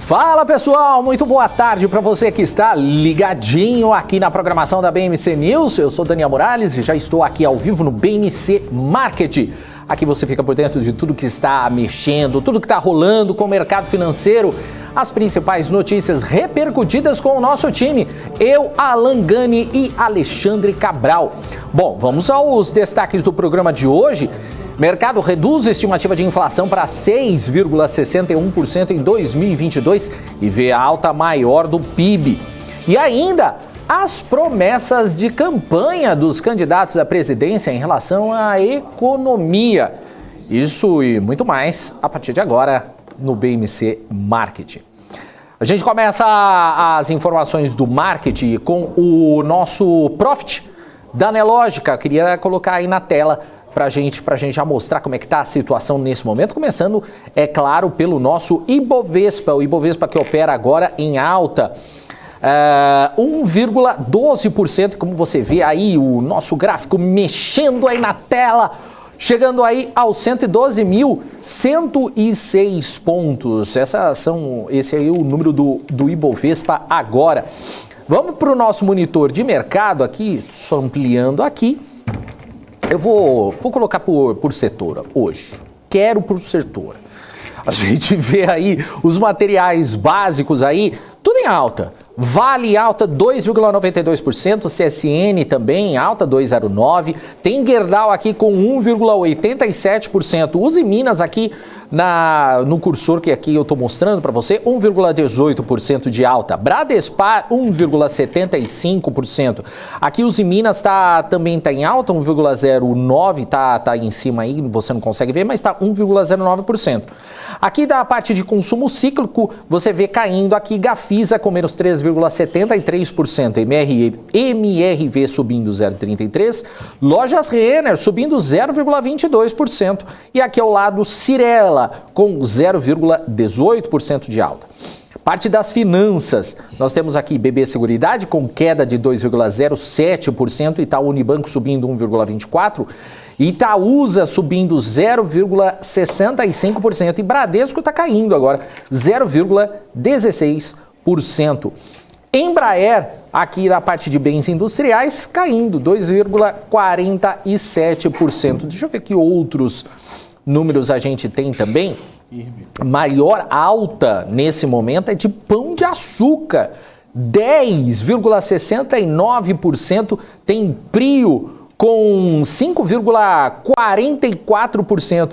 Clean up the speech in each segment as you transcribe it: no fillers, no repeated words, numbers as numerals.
Fala pessoal, muito boa tarde para você que está ligadinho aqui na programação da BMC News. Eu sou Daniel Morales e já estou aqui ao vivo no BMC Market. Aqui você fica por dentro de tudo que está mexendo, tudo que está rolando com o mercado financeiro, as principais notícias repercutidas com o nosso time, eu, Alan Gani e Alexandre Cabral. Bom, vamos aos destaques do programa de hoje. Mercado reduz a estimativa de inflação para 6,61% em 2022 e vê a alta maior do PIB. E ainda, as promessas de campanha dos candidatos à presidência em relação à economia. Isso e muito mais a partir de agora no BMC Market. A gente começa as informações do marketing com o nosso Profit da Nelogica. Queria colocar aí na tela para gente já mostrar como é que está a situação nesse momento, começando, é claro, pelo nosso Ibovespa, o Ibovespa que opera agora em alta, 1,12%, como você vê aí o nosso gráfico mexendo aí na tela, chegando aí aos 112.106 pontos, esse aí é o número do Ibovespa agora. Vamos para o nosso monitor de mercado aqui, só ampliando aqui. Eu vou colocar por setor hoje. Quero por setor. A gente vê aí os materiais básicos aí, tudo em alta. Vale alta 2,92%, CSN também alta 2,09%, tem Gerdau aqui com 1,87%, Uzi Minas aqui no cursor que aqui eu estou mostrando para você, 1,18% de alta, Bradespar 1,75%, aqui Uzi Minas também está em alta, 1,09%, tá em cima aí, você não consegue ver, mas está 1,09%. Aqui da parte de consumo cíclico, você vê caindo aqui Gafisa com menos 3,73%, MRV subindo 0,33%, Lojas Renner subindo 0,22% e aqui ao lado Cyrela com 0,18% de alta. Parte das finanças, nós temos aqui BB Seguridade com queda de 2,07%, Itaú Unibanco subindo 1,24%, Itaúsa subindo 0,65% e Bradesco está caindo agora 0,16%. Embraer, aqui na parte de bens industriais, caindo 2,47%. Deixa eu ver que outros números a gente tem também. Maior alta nesse momento é de Pão de Açúcar, 10,69%. Tem Prio com 5,44%.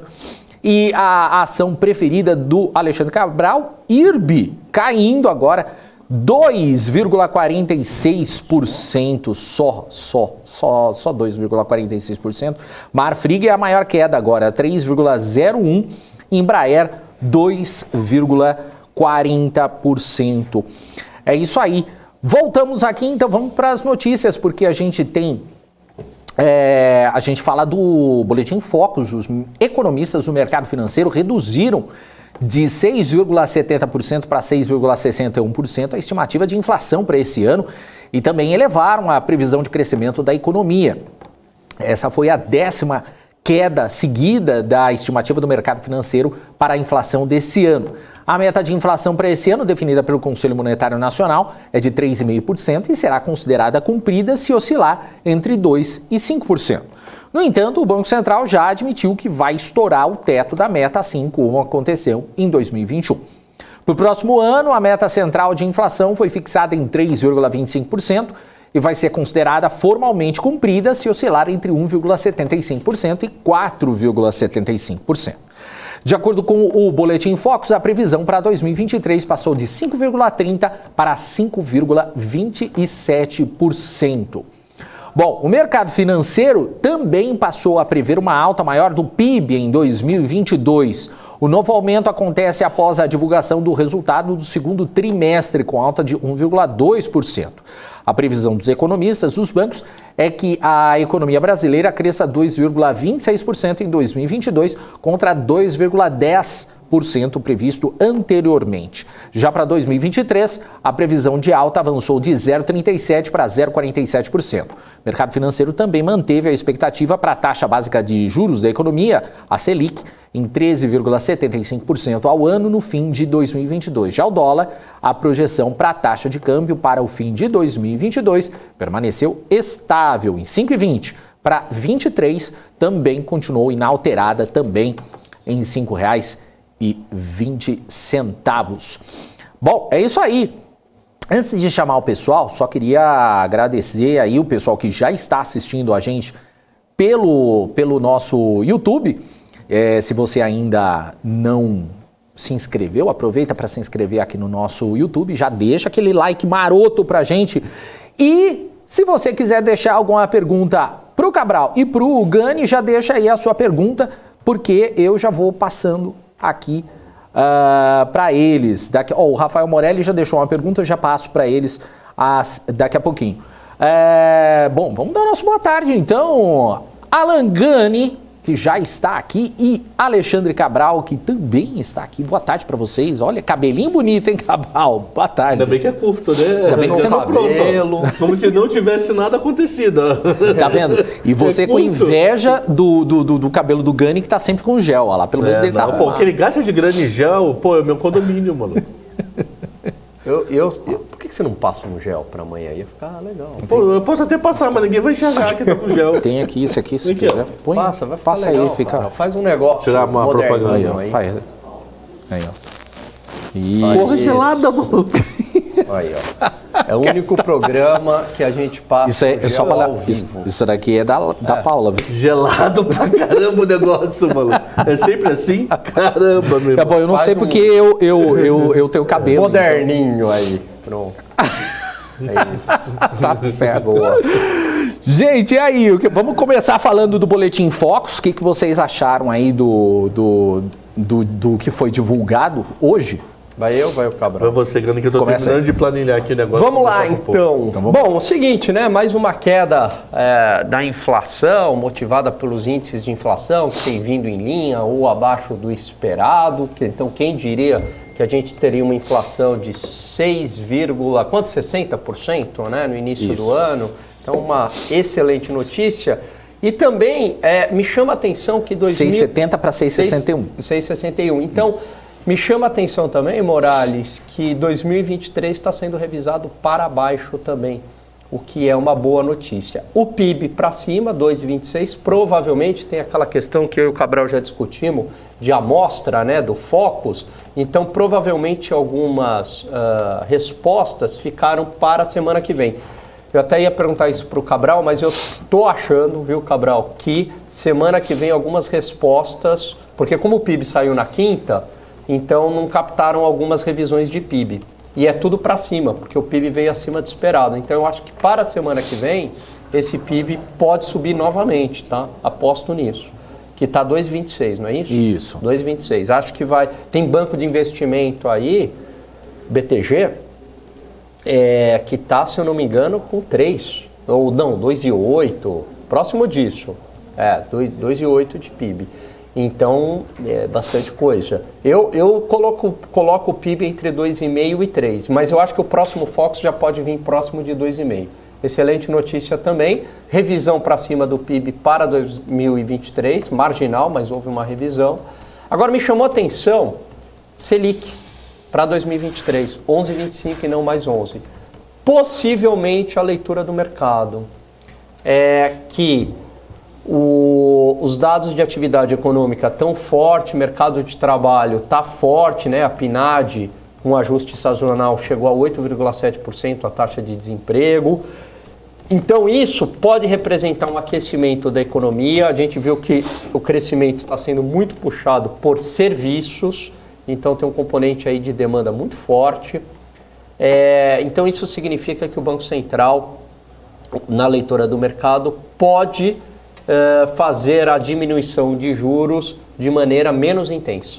E a ação preferida do Alexandre Cabral, IRB, caindo agora 2,46%, só 2,46%. Marfrig é a maior queda agora, 3,01%. Embraer, 2,40%. É isso aí. Voltamos aqui, então vamos para as notícias, porque a gente tem... a gente fala do Boletim Focus. Os economistas do mercado financeiro reduziram de 6,70% para 6,61% a estimativa de inflação para esse ano e também elevaram a previsão de crescimento da economia. Essa foi a 10ª queda seguida da estimativa do mercado financeiro para a inflação desse ano. A meta de inflação para esse ano, definida pelo Conselho Monetário Nacional, é de 3,5% e será considerada cumprida se oscilar entre 2% e 5%. No entanto, o Banco Central já admitiu que vai estourar o teto da meta, assim como aconteceu em 2021. Para o próximo ano, a meta central de inflação foi fixada em 3,25% e vai ser considerada formalmente cumprida se oscilar entre 1,75% e 4,75%. De acordo com o Boletim Focus, a previsão para 2023 passou de 5,30% para 5,27%. Bom, o mercado financeiro também passou a prever uma alta maior do PIB em 2022. O novo aumento acontece após a divulgação do resultado do segundo trimestre, com alta de 1,2%. A previsão dos economistas dos bancos é que a economia brasileira cresça 2,26% em 2022 contra 2,10% previsto anteriormente. Já para 2023, a previsão de alta avançou de 0,37% para 0,47%. O mercado financeiro também manteve a expectativa para a taxa básica de juros da economia, a Selic, em 13,75% ao ano no fim de 2022. Já o dólar, a projeção para a taxa de câmbio para o fim de 2022 permaneceu estável em 5,20. Para 23 também continuou inalterada, também em R$ 5,20. Bom, é isso aí. Antes de chamar o pessoal, só queria agradecer aí o pessoal que já está assistindo a gente pelo nosso YouTube. Se você ainda não se inscreveu, aproveita para se inscrever aqui no nosso YouTube, já deixa aquele like maroto pra gente. E se você quiser deixar alguma pergunta pro Cabral e pro Gani, já deixa aí a sua pergunta, porque eu já vou passando aqui para eles. O Rafael Morelli já deixou uma pergunta, eu já passo para eles daqui a pouquinho. Bom, vamos dar nosso boa tarde então. Alan Gani, que já está aqui, e Alexandre Cabral, que também está aqui. Boa tarde para vocês. Olha, cabelinho bonito, hein, Cabral? Boa tarde. Ainda bem que é curto, né? Ainda bem que você não cabelo, como se não tivesse nada acontecido. Tá vendo? E você com inveja do cabelo do Gani, que tá sempre com gel, olha lá. Pelo menos ele tá... Pô, o que ele gasta de grana em gel, pô, é meu condomínio, mano. Por que você não passa um gel pra amanhã? Ia ficar legal. Pô, eu posso até passar, mas ninguém vai enxergar que tá com gel. Tem aqui, isso aqui, Aqui, ó. Põe, Passa, vai ficar passa legal, aí, fica... cara. Faz um negócio. Tirar uma propaganda Aí, ó. aí. Faz. Aí, ó. Porra Isso. gelada, mano. Aí, ó. É o único programa que a gente passa Isso é só gel para ao vivo. isso daqui é da Paula. Viu? Gelado pra caramba o negócio, mano. É sempre assim? Caramba, meu É bom, eu não Faz sei porque eu tenho cabelo. Moderninho aí. Pronto. É isso. Tá certo. Boa. Gente, e aí? Vamos começar falando do Boletim Focus. O que vocês acharam aí do que foi divulgado hoje? Vai o Cabral. Pra você, Gani, que eu tô Começa terminando de planilhar aqui o negócio. Vamos lá, Começar com então. vamos Bom, o seguinte, né? Mais uma queda da inflação, motivada pelos índices de inflação que tem vindo em linha ou abaixo do esperado. Então, quem diria que a gente teria uma inflação de 60%, né? No início do ano. Então, uma excelente notícia. E também me chama a atenção que 6,70 para 6,61. 6,61. Então, me chama a atenção também, Morales, que 2023 está sendo revisado para baixo também, o que é uma boa notícia. O PIB para cima, 2,26, provavelmente tem aquela questão que eu e o Cabral já discutimos, de amostra, né, do Focus. Então, provavelmente algumas respostas ficaram para a semana que vem. Eu até ia perguntar isso para o Cabral, mas eu estou achando, viu, Cabral, que semana que vem algumas respostas, porque como o PIB saiu na quinta, então não captaram algumas revisões de PIB. E é tudo para cima, porque o PIB veio acima do esperado. Então eu acho que para a semana que vem, esse PIB pode subir novamente, tá? Aposto nisso. Que está 2,26, não é isso? Isso. 2,26. Acho que vai... Tem banco de investimento aí, BTG, que está, se eu não me engano, com 3. Ou não, 2,8. Próximo disso. 2,8 de PIB. Então, é bastante coisa. Eu coloco o PIB entre 2,5 e 3, mas eu acho que o próximo Focus já pode vir próximo de 2,5. Excelente notícia também. Revisão para cima do PIB para 2023, marginal, mas houve uma revisão. Agora me chamou a atenção Selic para 2023, 11,25 e não mais 11. Possivelmente a leitura do mercado é que os dados de atividade econômica estão fortes, mercado de trabalho está forte, né? A PNAD, com ajuste sazonal, chegou a 8,7% a taxa de desemprego. Então isso pode representar um aquecimento da economia. A gente viu que o crescimento está sendo muito puxado por serviços, então tem um componente aí de demanda muito forte. Então isso significa que o Banco Central, na leitura do mercado, pode fazer a diminuição de juros de maneira menos intensa.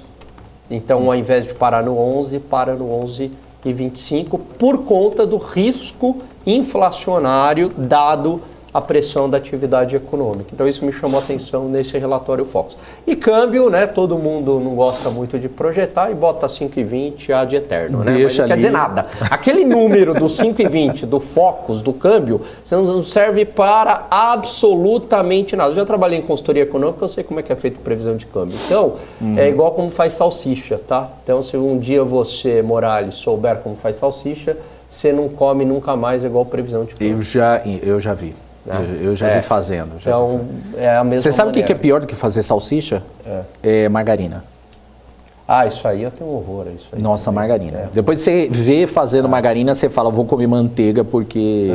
Então, ao invés de parar no 11, para no 11,25 por conta do risco inflacionário dado a pressão da atividade econômica. Então isso me chamou a atenção nesse relatório Focus. E câmbio, né? Todo mundo não gosta muito de projetar e bota 5,20 a de eterno, né? Deixa Mas não quer ali. dizer nada. Aquele número do 5,20 do Focus, do câmbio, você não serve para absolutamente nada. Eu já trabalhei em consultoria econômica, eu sei como é que é feito previsão de câmbio. Então, é igual como faz salsicha, tá? Então, se um dia você, Morales, souber como faz salsicha, você não come nunca mais igual previsão de câmbio. Eu já vi. Eu já vi fazendo. Então, é a mesma Você sabe o que maneira. é pior do que fazer salsicha? É margarina. Ah, isso aí eu tenho horror a isso aí. Nossa, margarina. Depois você vê fazendo margarina, você fala, vou comer manteiga porque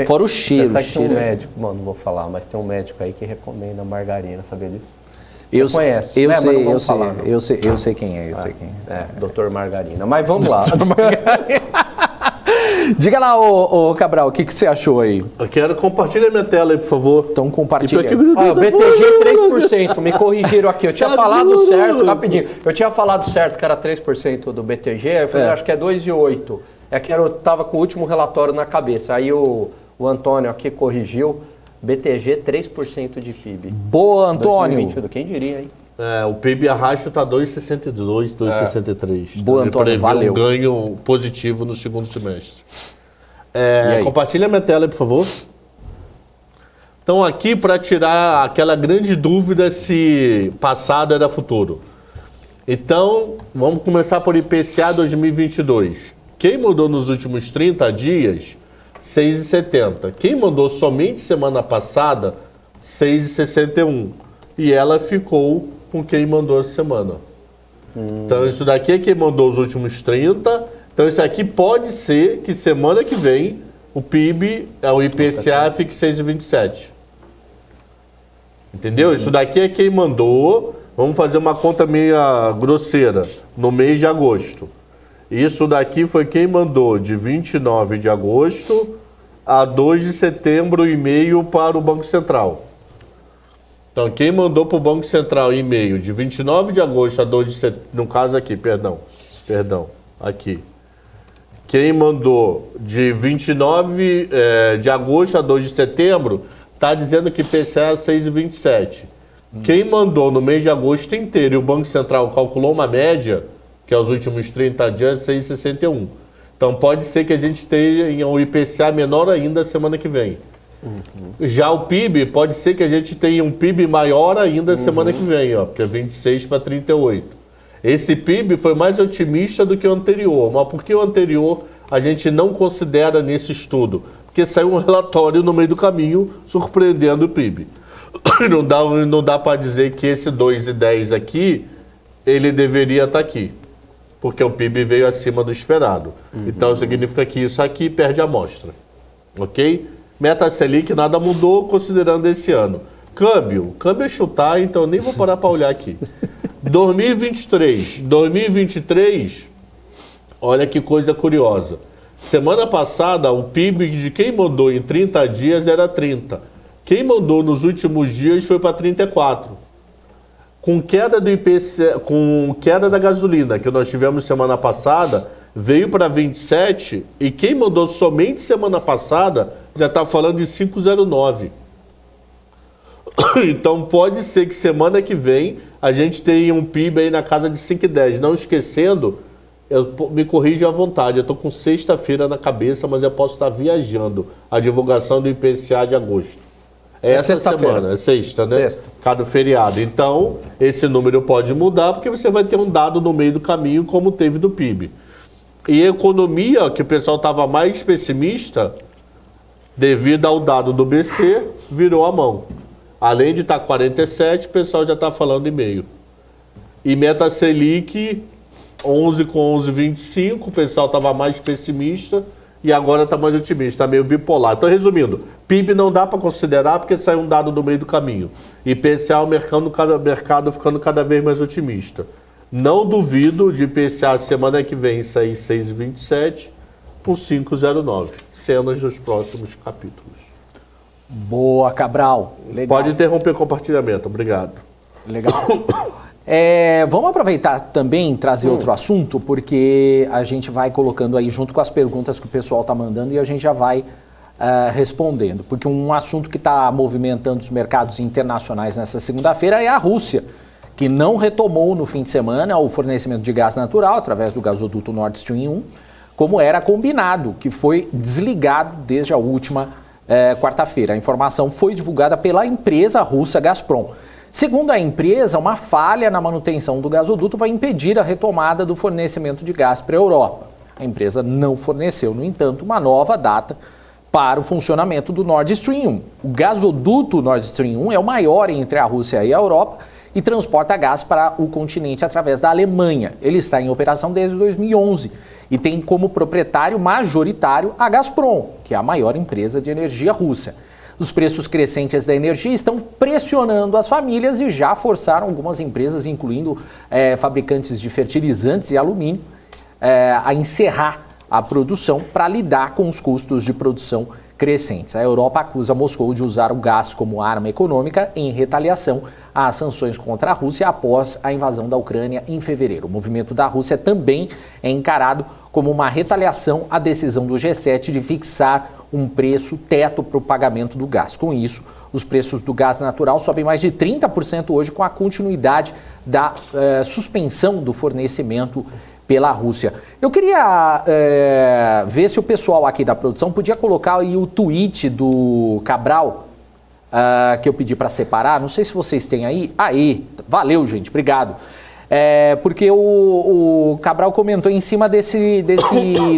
fora o cheiro. Você sabe que tem um cheiro médico, mano, não vou falar, mas tem um médico aí que recomenda margarina, sabia disso? Eu Você conhece, Eu né? Mas sei, não vamos eu sei, falar, não. eu sei quem é, eu sei quem é. É, doutor Margarina. Mas vamos lá. Diga lá, ô Cabral, o que você achou aí? Eu quero compartilhar minha tela aí, por favor. Então compartilha. Ó, o BTG 3%, me corrigiram aqui. Eu tinha falado certo, rapidinho. Eu tinha falado certo que era 3% do BTG, aí eu falei, acho que é 2,8%. É que eu tava com o último relatório na cabeça. Aí o Antônio aqui corrigiu, BTG 3% de PIB. Boa, Antônio. 2022, quem diria, hein? O PIB arrasto está 2,62, 2,63. Boa, Ele Antônio, prevê valeu. um ganho positivo no segundo semestre. E aí? Compartilha minha tela aí, por favor. Então, aqui para tirar aquela grande dúvida se passado era futuro. Então, vamos começar por IPCA 2022. Quem mudou nos últimos 30 dias? 6,70. Quem mandou somente semana passada? 6,61. E ela ficou com quem mandou essa semana. Então, isso daqui é quem mandou os últimos 30. Então, isso aqui pode ser que semana que vem o PIB, o IPCA, fique 6,27. Entendeu? Isso daqui é quem mandou. Vamos fazer uma conta meia grosseira. No mês de agosto. Isso daqui foi quem mandou de 29 de agosto a 2 de setembro e-mail para o Banco Central. Então, quem mandou para o Banco Central e-mail de 29 de agosto a 2 de setembro, no caso aqui, perdão, aqui. Quem mandou de 29 de agosto a 2 de setembro, está dizendo que IPCA é 6,27. Quem mandou no mês de agosto inteiro e o Banco Central calculou uma média, que é os últimos 30 dias, 6,61. Então pode ser que a gente tenha um IPCA menor ainda semana que vem. Já o PIB, pode ser que a gente tenha um PIB maior ainda semana que vem, ó, porque é 26 para 38. Esse PIB foi mais otimista do que o anterior, mas por que o anterior a gente não considera nesse estudo? Porque saiu um relatório no meio do caminho surpreendendo o PIB. Não dá para dizer que esse 2,10 aqui, ele deveria estar aqui. Porque o PIB veio acima do esperado. Então significa que isso aqui perde a amostra. Ok? Meta Selic nada mudou considerando esse ano. Câmbio é chutar, então eu nem vou parar para olhar aqui. 2023, olha que coisa curiosa. Semana passada o PIB de quem mandou em 30 dias era 30. Quem mandou nos últimos dias foi para 34. Com queda do IPCA, com queda da gasolina que nós tivemos semana passada, veio para 27 e quem mandou somente semana passada já está falando em 5,09. Então pode ser que semana que vem a gente tenha um PIB aí na casa de 5,10. Não esquecendo, me corrija à vontade, eu estou com sexta-feira na cabeça, mas eu posso estar viajando a divulgação do IPCA de agosto. Essa semana, é sexta, né? Sexta. Cada feriado. Então, esse número pode mudar, porque você vai ter um dado no meio do caminho, como teve do PIB. E a economia, que o pessoal estava mais pessimista, devido ao dado do BC, virou a mão. Além de estar 47, o pessoal já está falando em meio. E meta Selic, 11 com 11,25, o pessoal estava mais pessimista, e agora está mais otimista, está meio bipolar. Então, resumindo, PIB não dá para considerar porque saiu um dado no meio do caminho. IPCA, o mercado ficando cada vez mais otimista. Não duvido de IPCA semana que vem sair 6,27 por 5,09. Cenas dos próximos capítulos. Boa, Cabral. Legal. Pode interromper o compartilhamento, obrigado. Legal. Vamos aproveitar também e trazer outro assunto, porque a gente vai colocando aí junto com as perguntas que o pessoal está mandando e a gente já vai respondendo, porque um assunto que está movimentando os mercados internacionais nessa segunda-feira é a Rússia, que não retomou no fim de semana o fornecimento de gás natural através do gasoduto Nord Stream 1, como era combinado, que foi desligado desde a última quarta-feira. A informação foi divulgada pela empresa russa Gazprom. Segundo a empresa, uma falha na manutenção do gasoduto vai impedir a retomada do fornecimento de gás para a Europa. A empresa não forneceu, no entanto, uma nova data para o funcionamento do Nord Stream 1. O gasoduto Nord Stream 1 é o maior entre a Rússia e a Europa e transporta gás para o continente através da Alemanha. Ele está em operação desde 2011 e tem como proprietário majoritário a Gazprom, que é a maior empresa de energia russa. Os preços crescentes da energia estão pressionando as famílias e já forçaram algumas empresas, incluindo fabricantes de fertilizantes e alumínio, a encerrar a produção para lidar com os custos de produção crescentes. A Europa acusa Moscou de usar o gás como arma econômica em retaliação às sanções contra a Rússia após a invasão da Ucrânia em fevereiro. O movimento da Rússia também é encarado como uma retaliação à decisão do G7 de fixar um preço teto para o pagamento do gás. Com isso, os preços do gás natural sobem mais de 30% hoje, com a continuidade da suspensão do fornecimento pela Rússia. Eu queria ver se o pessoal aqui da produção podia colocar aí o tweet do Cabral, que eu pedi para separar. Não sei se vocês têm aí. Aí, valeu, gente, obrigado. Porque o Cabral comentou em cima desse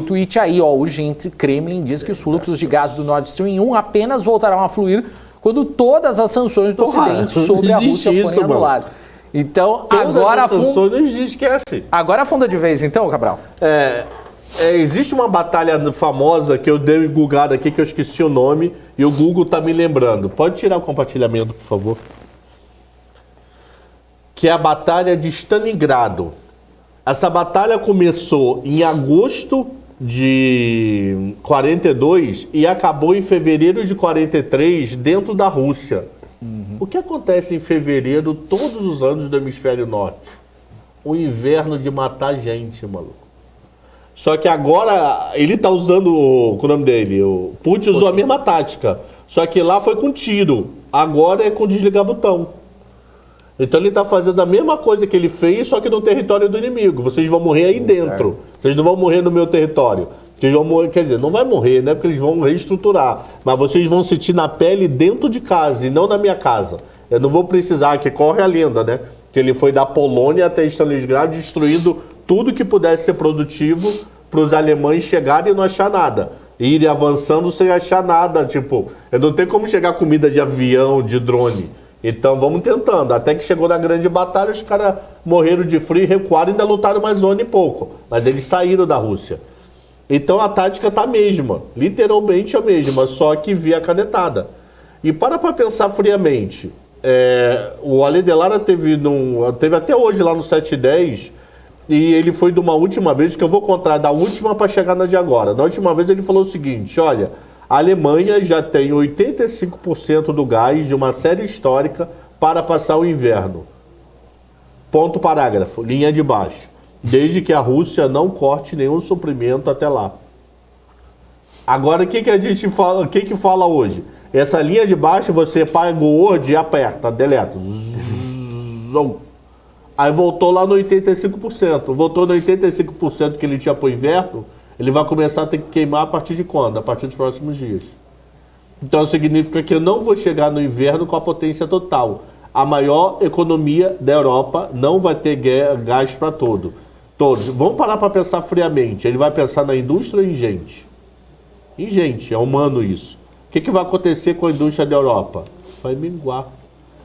tweet aí, ó, urgente. Kremlin diz que os fluxos de gás do Nord Stream 1 apenas voltarão a fluir quando todas as sanções do Ocidente sobre a Rússia forem anuladas. Então, agora agora afunda de vez, então, Cabral? Existe uma batalha famosa que eu dei uma googada aqui, que eu esqueci o nome, e o Google tá me lembrando. Pode tirar o compartilhamento, por favor? Que é a Batalha de Stalingrado. Essa batalha começou em agosto de 42 e acabou em fevereiro de 43 dentro da Rússia. O que acontece em fevereiro todos os anos do hemisfério norte? O inverno de matar gente, maluco. Só que agora ele tá usando o nome dele, o Putin usou a mesma tática. Só que lá foi com tiro, agora é com desligar botão. Então ele tá fazendo a mesma coisa que ele fez, só que no território do inimigo. Vocês vão morrer aí dentro. Vocês não vão morrer no meu território. Vocês vão morrer, quer dizer, não vai morrer, né? Porque eles vão reestruturar. Mas vocês vão sentir na pele dentro de casa e não na minha casa. Eu não vou precisar, que corre a lenda, né? Que ele foi da Polônia até Stalingrado, destruindo tudo que pudesse ser produtivo para os alemães chegarem e não achar nada. E irem avançando sem achar nada. Tipo, eu não tenho como chegar comida de avião, de drone. Então vamos tentando. Até que chegou na grande batalha, os caras morreram de frio, recuaram e ainda lutaram mais um ano e pouco. Mas eles saíram da Rússia. Então a tática tá a mesma, literalmente a mesma, só que via canetada. E para pensar friamente, o Ale Delara teve até hoje lá no 710, e ele foi de uma última vez, que eu vou contar da última para chegar na de agora. Na última vez ele falou o seguinte, olha, a Alemanha já tem 85% do gás de uma série histórica para passar o inverno. Ponto parágrafo, linha de baixo. Desde que a Rússia não corte nenhum suprimento até lá. Agora, o que a gente fala, o que fala hoje? Essa linha de baixo, você paga o Word e aperta, deleta. Aí voltou lá no 85%. Voltou no 85% que ele tinha para o inverno, ele vai começar a ter que queimar a partir de quando? A partir dos próximos dias. Então significa que eu não vou chegar no inverno com a potência total. A maior economia da Europa não vai ter gás para todos. Vamos parar para pensar friamente. Ele vai pensar na indústria ou em gente? Em gente, é humano isso. O que vai acontecer com a indústria da Europa? Vai minguar.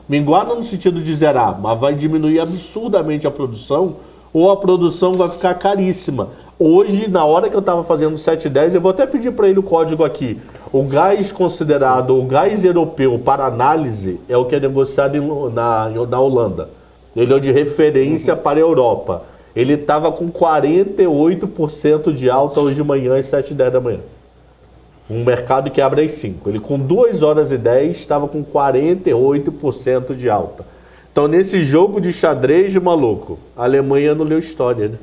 Minguar não no sentido de zerar, mas vai diminuir absurdamente a produção, ou a produção vai ficar caríssima. Hoje, na hora que eu estava fazendo o 710, eu vou até pedir para ele o código aqui. O gás considerado, o gás europeu para análise, é o que é negociado na Holanda. Ele é o de referência para a Europa. Ele estava com 48% de alta hoje de manhã, às 7h10 da manhã. Um mercado que abre às 5. Ele com 2h10 estava com 48% de alta. Então, nesse jogo de xadrez, maluco, a Alemanha não leu história, né?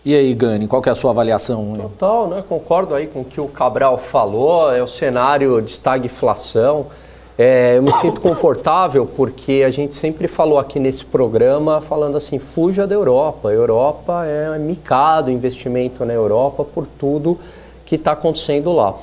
E aí, Gani, qual que é a sua avaliação? Total, né? Concordo aí com o que o Cabral falou, é o cenário de estagflação. Eu me sinto confortável porque a gente sempre falou aqui nesse programa, falando assim, fuja da Europa. A Europa é micado, investimento na Europa por tudo que está acontecendo lá.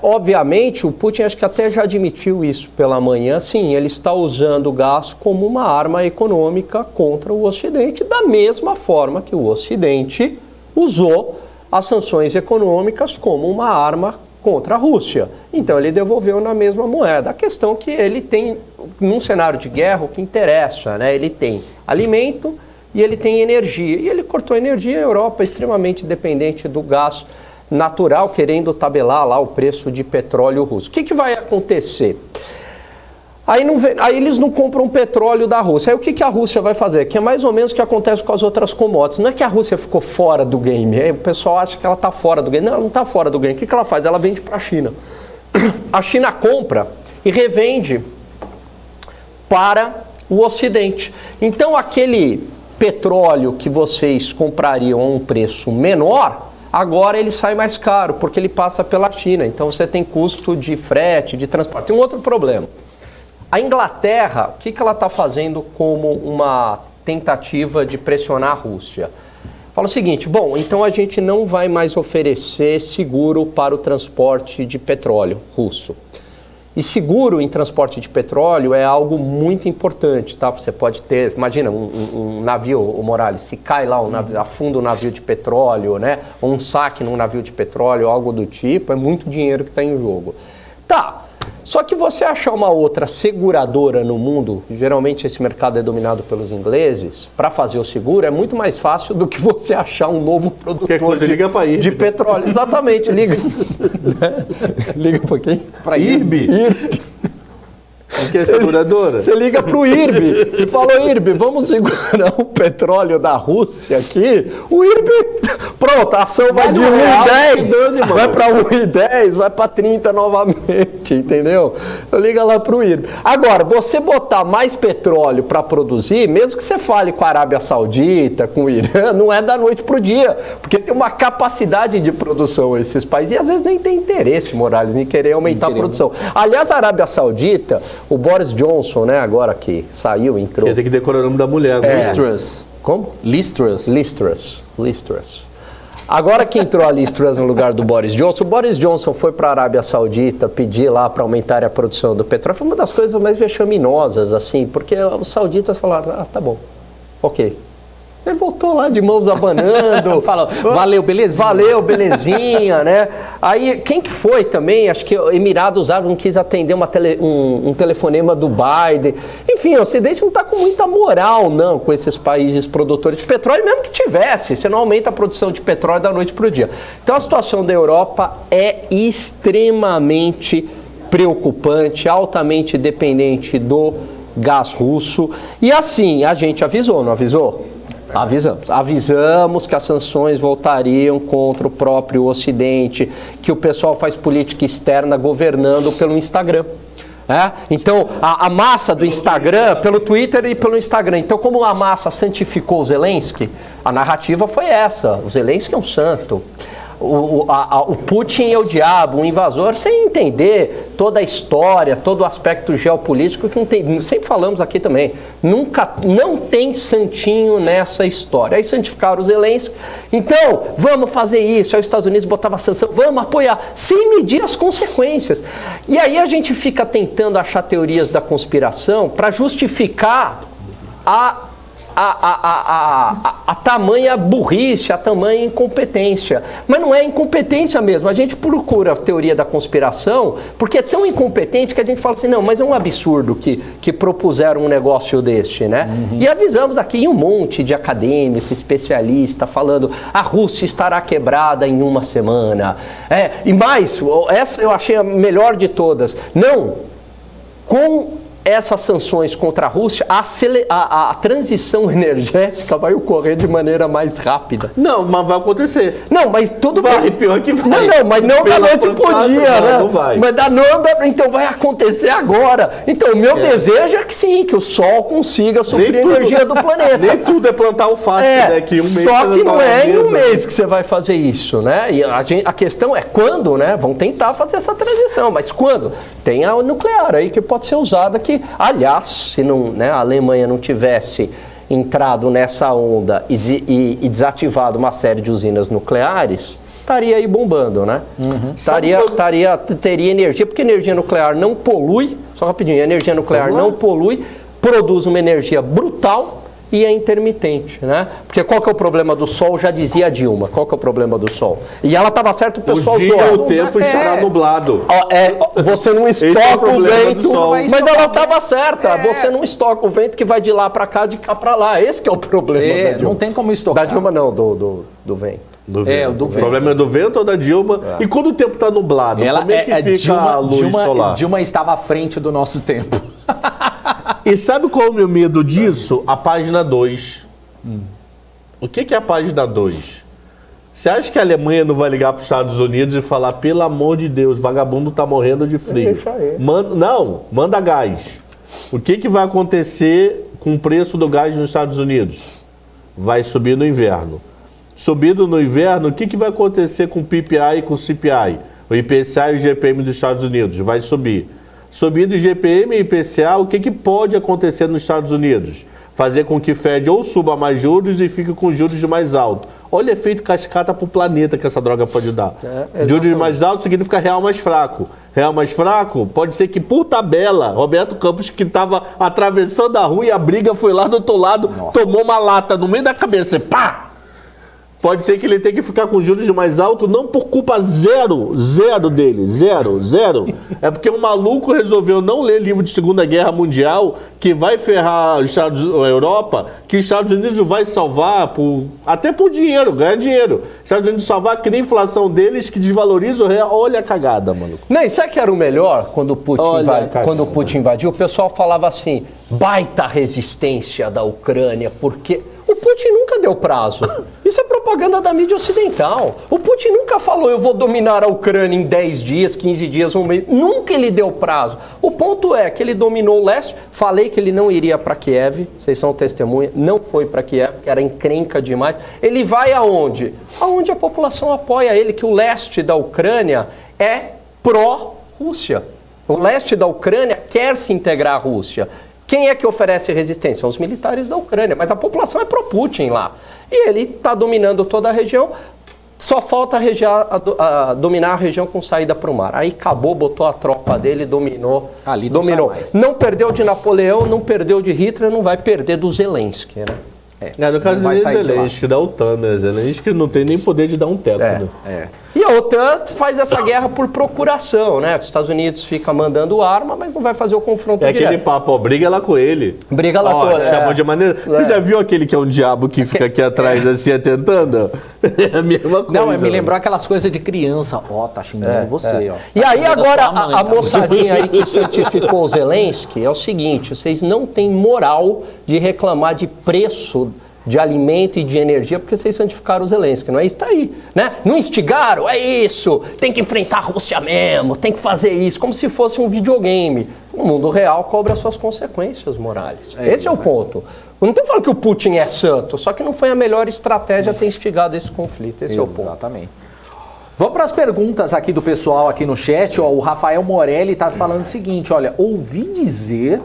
Obviamente, o Putin acho que até já admitiu isso pela manhã, sim, ele está usando o gás como uma arma econômica contra o Ocidente, da mesma forma que o Ocidente usou as sanções econômicas como uma arma contra a Rússia. Então ele devolveu na mesma moeda. A questão é que ele tem, num cenário de guerra, o que interessa, né? Ele tem alimento e ele tem energia. E ele cortou a energia, a Europa é extremamente dependente do gás natural, querendo tabelar lá o preço de petróleo russo. O que vai acontecer? Aí eles não compram petróleo da Rússia. Aí o que a Rússia vai fazer? Que é mais ou menos o que acontece com as outras commodities. Não é que a Rússia ficou fora do game. Aí o pessoal acha que ela está fora do game. Não, ela não está fora do game. O que ela faz? Ela vende para a China. A China compra e revende para o Ocidente. Então aquele petróleo que vocês comprariam a um preço menor, agora ele sai mais caro, porque ele passa pela China. Então você tem custo de frete, de transporte. Tem um outro problema. A Inglaterra, o que ela está fazendo como uma tentativa de pressionar a Rússia? Fala o seguinte, bom, então a gente não vai mais oferecer seguro para o transporte de petróleo russo. E seguro em transporte de petróleo é algo muito importante, tá? Você pode ter, imagina, um navio, o Morales, se cai lá, afunda um navio de petróleo, né? Ou um saque num navio de petróleo, algo do tipo, é muito dinheiro que está em jogo. Tá. Só que você achar uma outra seguradora no mundo, geralmente esse mercado é dominado pelos ingleses, para fazer o seguro é muito mais fácil do que você achar um novo produtor de petróleo. Exatamente, liga. Liga para quem? Para IRB? Que é seguradora? Você liga para o IRB e fala, IRB, vamos segurar o petróleo da Rússia aqui. O IRB, pronto, a ação vai de 1,10, vai para 1,10, vai para 30 novamente, entendeu? Liga lá para o IRB. Agora, você botar mais petróleo para produzir, mesmo que você fale com a Arábia Saudita, com o Irã, não é da noite para o dia, porque tem uma capacidade de produção esses países e às vezes nem tem interesse, Morales, em querer aumentar a produção. Aliás, a Arábia Saudita, o Boris Johnson, né, agora que saiu, entrou... Tem que decorar o nome da mulher. Liz Como? Liz Truss. Agora que entrou a Liz Truss no lugar do Boris Johnson, o Boris Johnson foi para a Arábia Saudita pedir lá para aumentar a produção do petróleo. Foi uma das coisas mais vexaminosas, assim, porque os sauditas falaram, tá bom, ok. Ele voltou lá de mãos abanando. Falou, valeu, belezinha. Valeu, belezinha, né? Aí, quem que foi também? Acho que o Emirados Árabes não quis atender um telefonema do Biden. Enfim, o Ocidente não está com muita moral, não, com esses países produtores de petróleo, mesmo que tivesse. Você não aumenta a produção de petróleo da noite para o dia. Então, a situação da Europa é extremamente preocupante, altamente dependente do gás russo. E assim, a gente avisou, não avisou? Avisamos que as sanções voltariam contra o próprio Ocidente, que o pessoal faz política externa governando pelo Instagram. Então, a massa do Instagram, pelo Twitter e pelo Instagram. Então, como a massa santificou o Zelensky, a narrativa foi essa, o Zelensky é um santo. O Putin é o diabo, o invasor, sem entender toda a história, todo o aspecto geopolítico que não tem, sempre falamos aqui também, não tem santinho nessa história. Aí santificaram os Zelensky, então vamos fazer isso, aí os Estados Unidos botavam sanção, vamos apoiar, sem medir as consequências. E aí a gente fica tentando achar teorias da conspiração para justificar a tamanha burrice, a tamanha incompetência. Mas não é incompetência mesmo. A gente procura a teoria da conspiração porque é tão incompetente que a gente fala assim, não, mas é um absurdo que propuseram um negócio deste, né? E avisamos aqui um monte de acadêmicos, especialistas, falando a Rússia estará quebrada em uma semana. E mais, essa eu achei a melhor de todas. Não, com essas sanções contra a Rússia, a transição energética vai ocorrer de maneira mais rápida. Não, mas vai acontecer. Não, mas tudo Vai, pior que vai. Não, mas não da Pela noite pro pancada, dia, né? não vai. Mas então vai acontecer agora. Então, o meu desejo é que sim, que o Sol consiga suprir a energia do planeta. Nem tudo é plantar alface, né? Que um mês só que não é em um mesa. mês que você vai fazer isso, né? E a questão é quando, né? Vão tentar fazer essa transição, mas quando? Tem a nuclear aí que pode ser usada que, aliás, se não, né, a Alemanha não tivesse entrado nessa onda e desativado uma série de usinas nucleares, estaria aí bombando, né? Teria energia, porque energia nuclear não polui, só rapidinho, a energia nuclear não polui, produz uma energia brutal e é intermitente, né? Porque qual que é o problema do Sol? Já dizia a Dilma, qual que é o problema do Sol? E ela estava certo, o pessoal o tempo estará nublado. Você não estoca o vento, mas ela estava certa, você não estoca o vento que vai de lá para cá, de cá para lá, esse que é o problema da Dilma. Não tem como estocar. Da Dilma não, do vento. Do vento. O problema é do vento ou da Dilma? E quando o tempo está nublado, como é que fica a luz solar? Dilma estava à frente do nosso tempo. E sabe qual é o meu medo disso? A página 2. O que é a página 2? Você acha que a Alemanha não vai ligar para os Estados Unidos e falar, pelo amor de Deus, vagabundo tá morrendo de frio? Isso aí. Manda gás. O que vai acontecer com o preço do gás nos Estados Unidos? Vai subir no inverno. Subindo no inverno, o que vai acontecer com o PPI e com o CPI? O IPCA e o GPM dos Estados Unidos? Vai subir. Subindo GPM e IPCA, o que pode acontecer nos Estados Unidos? Fazer com que o Fed ou suba mais juros e fique com juros mais altos. Olha o efeito cascata para o planeta que essa droga pode dar. Juros mais altos significa real mais fraco. Real mais fraco pode ser que, por tabela, Roberto Campos, que estava atravessando a rua e a briga foi lá do outro lado, tomou uma lata no meio da cabeça e pá! Pode ser que ele tenha que ficar com juros mais altos, não por culpa zero dele, zero. É porque um maluco resolveu não ler livro de Segunda Guerra Mundial, que vai ferrar a Europa, que os Estados Unidos vai salvar, até por dinheiro, ganhar dinheiro. Os Estados Unidos salvar que nem a inflação deles, que desvaloriza o real. Olha a cagada, mano. Não, e sabe que era o melhor quando o Putin invadiu? O pessoal falava assim, baita resistência da Ucrânia, porque... O Putin nunca deu prazo. Isso é propaganda da mídia ocidental. O Putin nunca falou, eu vou dominar a Ucrânia em 10 dias, 15 dias, um mês. Nunca ele deu prazo. O ponto é que ele dominou o leste. Falei que ele não iria para Kiev. Vocês são testemunha. Não foi para Kiev, porque era encrenca demais. Ele vai aonde? Aonde a população apoia ele, que o leste da Ucrânia é pró-Rússia. O leste da Ucrânia quer se integrar à Rússia. Quem é que oferece resistência? São os militares da Ucrânia, mas a população é pró-Putin lá. E ele está dominando toda a região, só falta dominar a região com saída para o mar. Aí acabou, botou a tropa dele, dominou. Não perdeu de Napoleão, não perdeu de Hitler, não vai perder do Zelensky, né? No caso dele, Zelensky da OTAN, né? Zelensky não tem nem poder de dar um teto, né? E a OTAN faz essa guerra por procuração, né? Os Estados Unidos fica mandando arma, mas não vai fazer o confronto direto. Aquele papo, briga lá com ele. Briga lá com ele. Chamou de maneira... Você já viu aquele que é um diabo que fica aqui atrás assim, tentando? É a mesma coisa. Não, me lembrou aquelas coisas de criança. Tá xingando você, ó. E aí agora, a moçadinha aí que santificou o Zelensky é o seguinte, vocês não têm moral de reclamar de preço de alimento e de energia, porque vocês santificaram o Zelensky, não é isso? Tá aí, né? Não instigaram? É isso! Tem que enfrentar a Rússia mesmo, tem que fazer isso, como se fosse um videogame. O mundo real cobra suas consequências, Morales. Esse é o ponto. Eu não estou falando que o Putin é santo, só que não foi a melhor estratégia ter instigado esse conflito. Esse é o ponto. Exatamente. Vamos para as perguntas aqui do pessoal aqui no chat. O Rafael Morelli está falando o seguinte, olha, ouvi dizer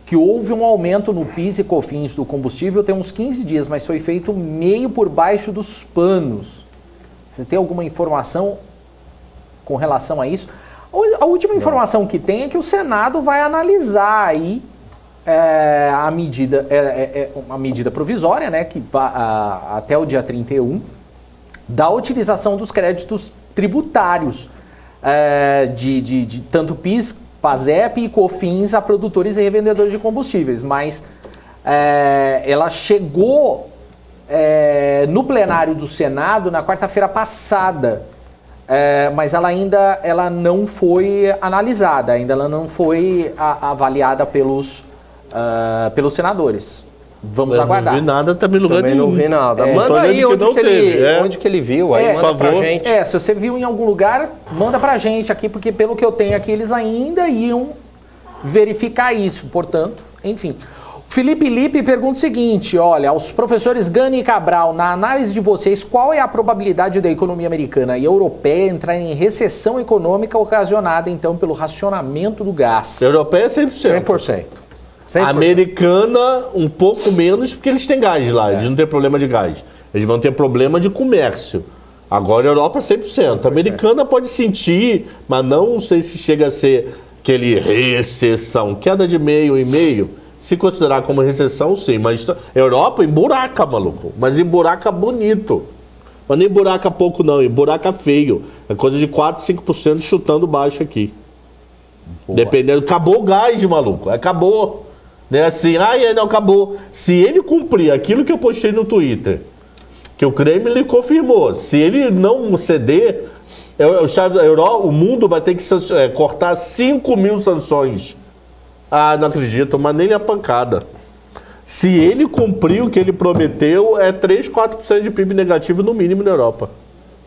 que houve um aumento no PIS e COFINS do combustível tem uns 15 dias, mas foi feito meio por baixo dos panos. Você tem alguma informação com relação a isso? A última informação que tem é que o Senado vai analisar aí a medida, uma medida provisória, né, que até o dia 31, da utilização dos créditos tributários de tanto PIS, PASEP e COFINS a produtores e revendedores de combustíveis, mas ela chegou no plenário do Senado na quarta-feira passada. mas ela não foi analisada, ela não foi avaliada pelos senadores. Vamos aguardar. Não vi nada também no lugar Também nenhum. não vi nada. Tô Manda aí dizendo onde que ele viu, aí manda pra gente. Se você viu em algum lugar, manda pra gente aqui, porque pelo que eu tenho aqui, eles ainda iam verificar isso. Portanto, enfim. Felipe Lippe pergunta o seguinte, olha, aos professores Gani e Cabral, na análise de vocês, qual é a probabilidade da economia americana e europeia entrar em recessão econômica ocasionada, então, pelo racionamento do gás? Europeia é 100%. 100%. Americana, um pouco menos, porque eles têm gás lá, eles não têm problema de gás. Eles vão ter problema de comércio. Agora, a Europa, 100%. A americana pode sentir, mas não sei se chega a ser aquele recessão. Queda de 0,5%. Se considerar como recessão, sim. Mas a Europa emburaca, maluco. Mas emburaca bonito. Mas nem emburaca pouco, não. Emburaca feio. É coisa de 4, 5% chutando baixo aqui. Boa. Dependendo. Acabou o gás, maluco. Acabou. Né? Assim, não acabou. Se ele cumprir aquilo que eu postei no Twitter, que o Kremlin confirmou, se ele não ceder, o mundo vai ter que cortar 5 mil sanções. Não acredito, mas nem a pancada. Se ele cumprir o que ele prometeu, é 3, 4% de PIB negativo no mínimo na Europa.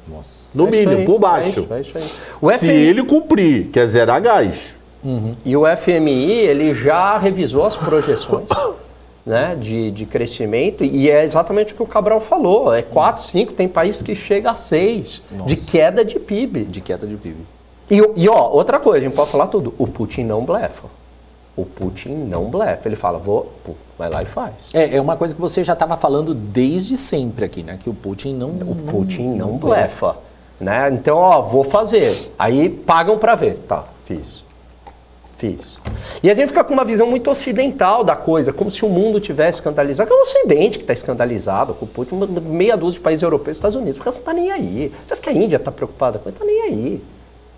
Nossa. No mínimo, por baixo. É isso aí. Se ele cumprir, quer zerar gás. E o FMI, ele já revisou as projeções né, de crescimento, e é exatamente o que o Cabral falou, é 4, 5, tem país que chega a 6, de queda de PIB. De queda de PIB. E outra coisa, a gente pode falar tudo, o Putin não blefa. O Putin não blefa, ele fala, vai lá e faz. É uma coisa que você já estava falando desde sempre aqui, né, que o Putin não blefa. Né? Então, vou fazer, aí pagam para ver, tá, fiz. E a gente fica com uma visão muito ocidental da coisa, como se o mundo tivesse escandalizado. É o Ocidente que está escandalizado com o Putin, meia dúzia de países europeus e Estados Unidos, porque você não está nem aí. Você acha que a Índia está preocupada com isso? Não está nem aí.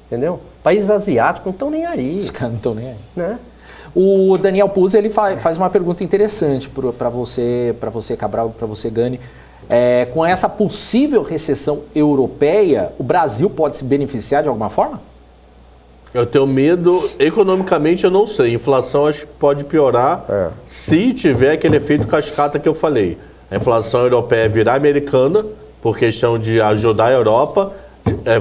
Entendeu? Países asiáticos não estão nem aí. Os caras não estão nem aí. Né? O Daniel Puzzi, ele faz uma pergunta interessante para você, Cabral, para você, Gani. Com essa possível recessão europeia, o Brasil pode se beneficiar de alguma forma? Eu tenho medo, economicamente eu não sei, inflação acho que pode piorar se tiver aquele efeito cascata que eu falei. A inflação europeia virar americana, por questão de ajudar a Europa,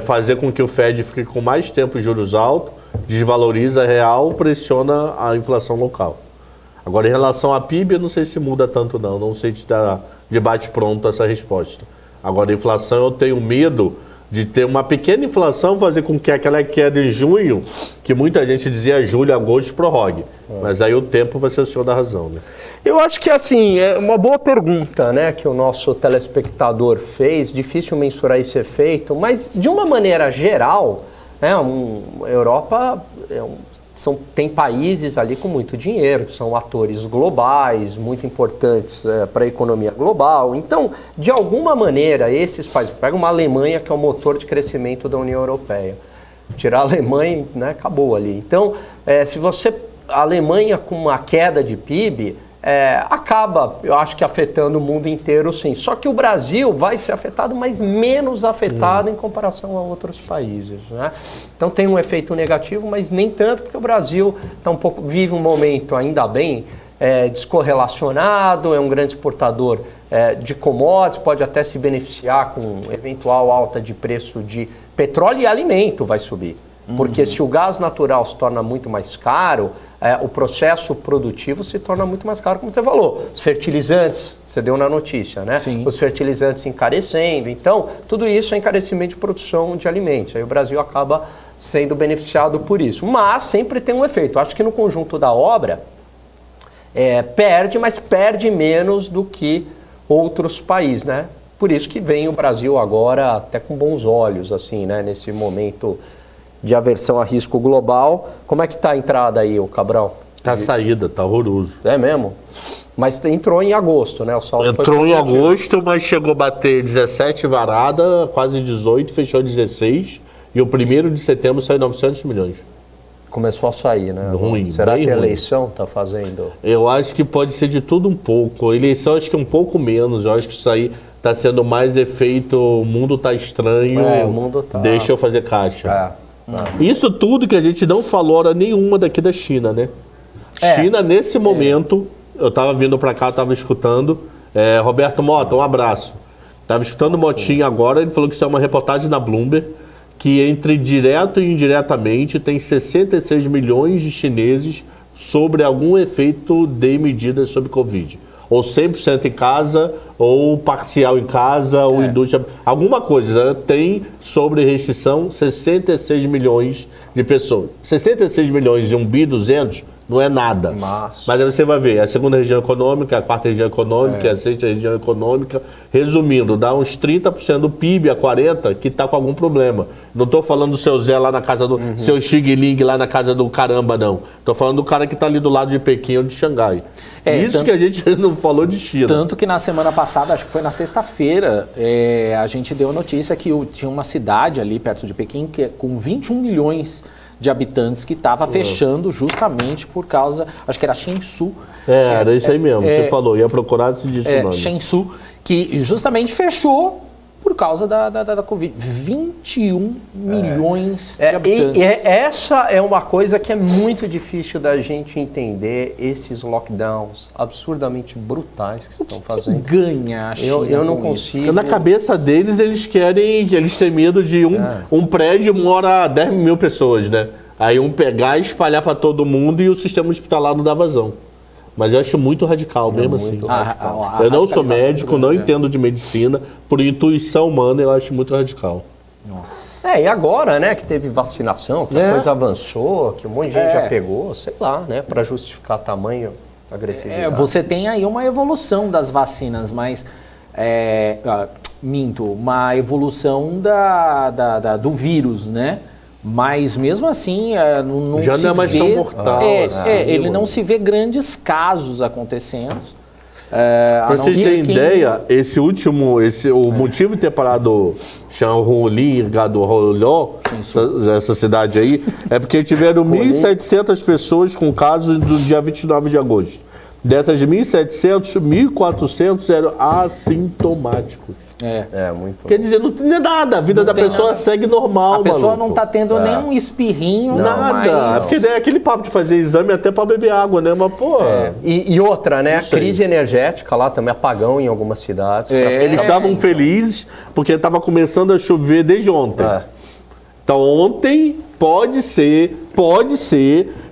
fazer com que o Fed fique com mais tempo juros altos, desvaloriza a real, pressiona a inflação local. Agora, em relação à PIB, eu não sei se muda tanto não sei te dar de bate pronto essa resposta. Agora, a inflação eu tenho medo de ter uma pequena inflação, fazer com que aquela queda em junho, que muita gente dizia julho, agosto, prorrogue. Mas aí o tempo vai ser o senhor da razão, né? Eu acho que, assim, é uma boa pergunta, né, que o nosso telespectador fez, difícil mensurar esse efeito, mas de uma maneira geral, né, a Europa tem países ali com muito dinheiro, que são atores globais, muito importantes para a economia global. Então, de alguma maneira, esses países... Pega uma Alemanha, que é o motor de crescimento da União Europeia. Tirar a Alemanha, né, acabou ali. Então, a Alemanha com uma queda de PIB... acaba, eu acho que afetando o mundo inteiro, sim. Só que o Brasil vai ser afetado, mas menos afetado em comparação a outros países, né? Então tem um efeito negativo, mas nem tanto, porque o Brasil vive um momento, ainda bem, descorrelacionado, é um grande exportador de commodities, pode até se beneficiar com eventual alta de preço de petróleo, e alimento vai subir. Porque se o gás natural se torna muito mais caro, o processo produtivo se torna muito mais caro, como você falou. Os fertilizantes, você deu na notícia, né? Sim. Os fertilizantes encarecendo. Então, tudo isso é encarecimento de produção de alimentos. Aí o Brasil acaba sendo beneficiado por isso. Mas sempre tem um efeito. Acho que no conjunto da obra, perde, mas perde menos do que outros países, né? Por isso que vem o Brasil agora até com bons olhos, assim, né? Nesse momento de aversão a risco global. Como é que está a entrada aí, o Cabral? Tá saída, tá horroroso. É mesmo? Mas entrou em agosto, né? O saldo entrou em agosto, mas chegou a bater 17 varada, quase 18, fechou 16. E o 1º de setembro saiu 900 milhões. Começou a sair, né? Ruim. Será que a ruim. eleição está fazendo? Eu acho que pode ser de tudo um pouco. A eleição acho que é um pouco menos. Eu acho que isso aí tá sendo mais efeito, o mundo tá estranho, o mundo tá... deixa eu fazer caixa. É. Isso tudo que a gente não falou hora nenhuma daqui da China, né? China, nesse momento, eu tava vindo para cá, tava escutando, Roberto Mota, um abraço. Tava escutando o Motinho agora, ele falou que isso é uma reportagem na Bloomberg, que entre direto e indiretamente tem 66 milhões de chineses sobre algum efeito de medidas sobre Covid. Ou 100% em casa, ou parcial em casa, ou indústria... Alguma coisa, tem sobre restrição 66 milhões de pessoas. 66 milhões e 1 bi 200 não é nada. Mas aí você vai ver, a segunda região econômica, a quarta região econômica, a sexta região econômica. Resumindo, dá uns 30% do PIB a 40% que está com algum problema. Não estou falando do seu Zé lá na casa do... seu Xi Ling lá na casa do caramba, não. Estou falando do cara que está ali do lado de Pequim ou de Xangai. Isso que a gente não falou de China. Tanto que na semana passada, acho que foi na sexta-feira, a gente deu a notícia que tinha uma cidade ali perto de Pequim com 21 milhões de habitantes que estava fechando justamente por causa, acho que era Shenzhou. Era isso aí mesmo, você falou, ia procurar se disso o nome. Shenzhou, que justamente fechou por causa da Covid. 21 milhões de habitantes. Essa é uma coisa que é muito difícil da gente entender, esses lockdowns absurdamente brutais que estão fazendo. Ganha a China eu não com consigo. Na cabeça deles, eles têm medo de um prédio mora 10 mil pessoas, né? Aí pegar e espalhar para todo mundo e o sistema hospitalar não dá vazão. Mas eu acho muito radical, mesmo assim. Eu não sou médico, não entendo de medicina. Por intuição humana, eu acho muito radical. Nossa. E agora, né, que teve vacinação, que a coisa avançou, que um monte de gente já pegou, sei lá, né, para justificar tamanho, agressividade. Você tem aí uma evolução das vacinas, mas... uma evolução do vírus, né? Mas mesmo assim, não já se não é mais vê, tão mortal. Ele não se vê grandes casos acontecendo. Para vocês terem ideia, o motivo de ter parado Shanghai, essa cidade aí, é porque tiveram 1.700 pessoas com casos do dia 29 de agosto. Dessas 1.700, 1.400 eram assintomáticos. Muito. Quer dizer, não tem nada, a vida da pessoa nada. segue normal, A pessoa maluco. não está tendo nenhum espirrinho, Nada. Mas... Porque é aquele papo de fazer exame até para beber água, né? Mas, pô... E outra, né? A crise energética lá também, apagão em algumas cidades. Eles estavam felizes porque estava começando a chover desde ontem. Então, ontem pode ser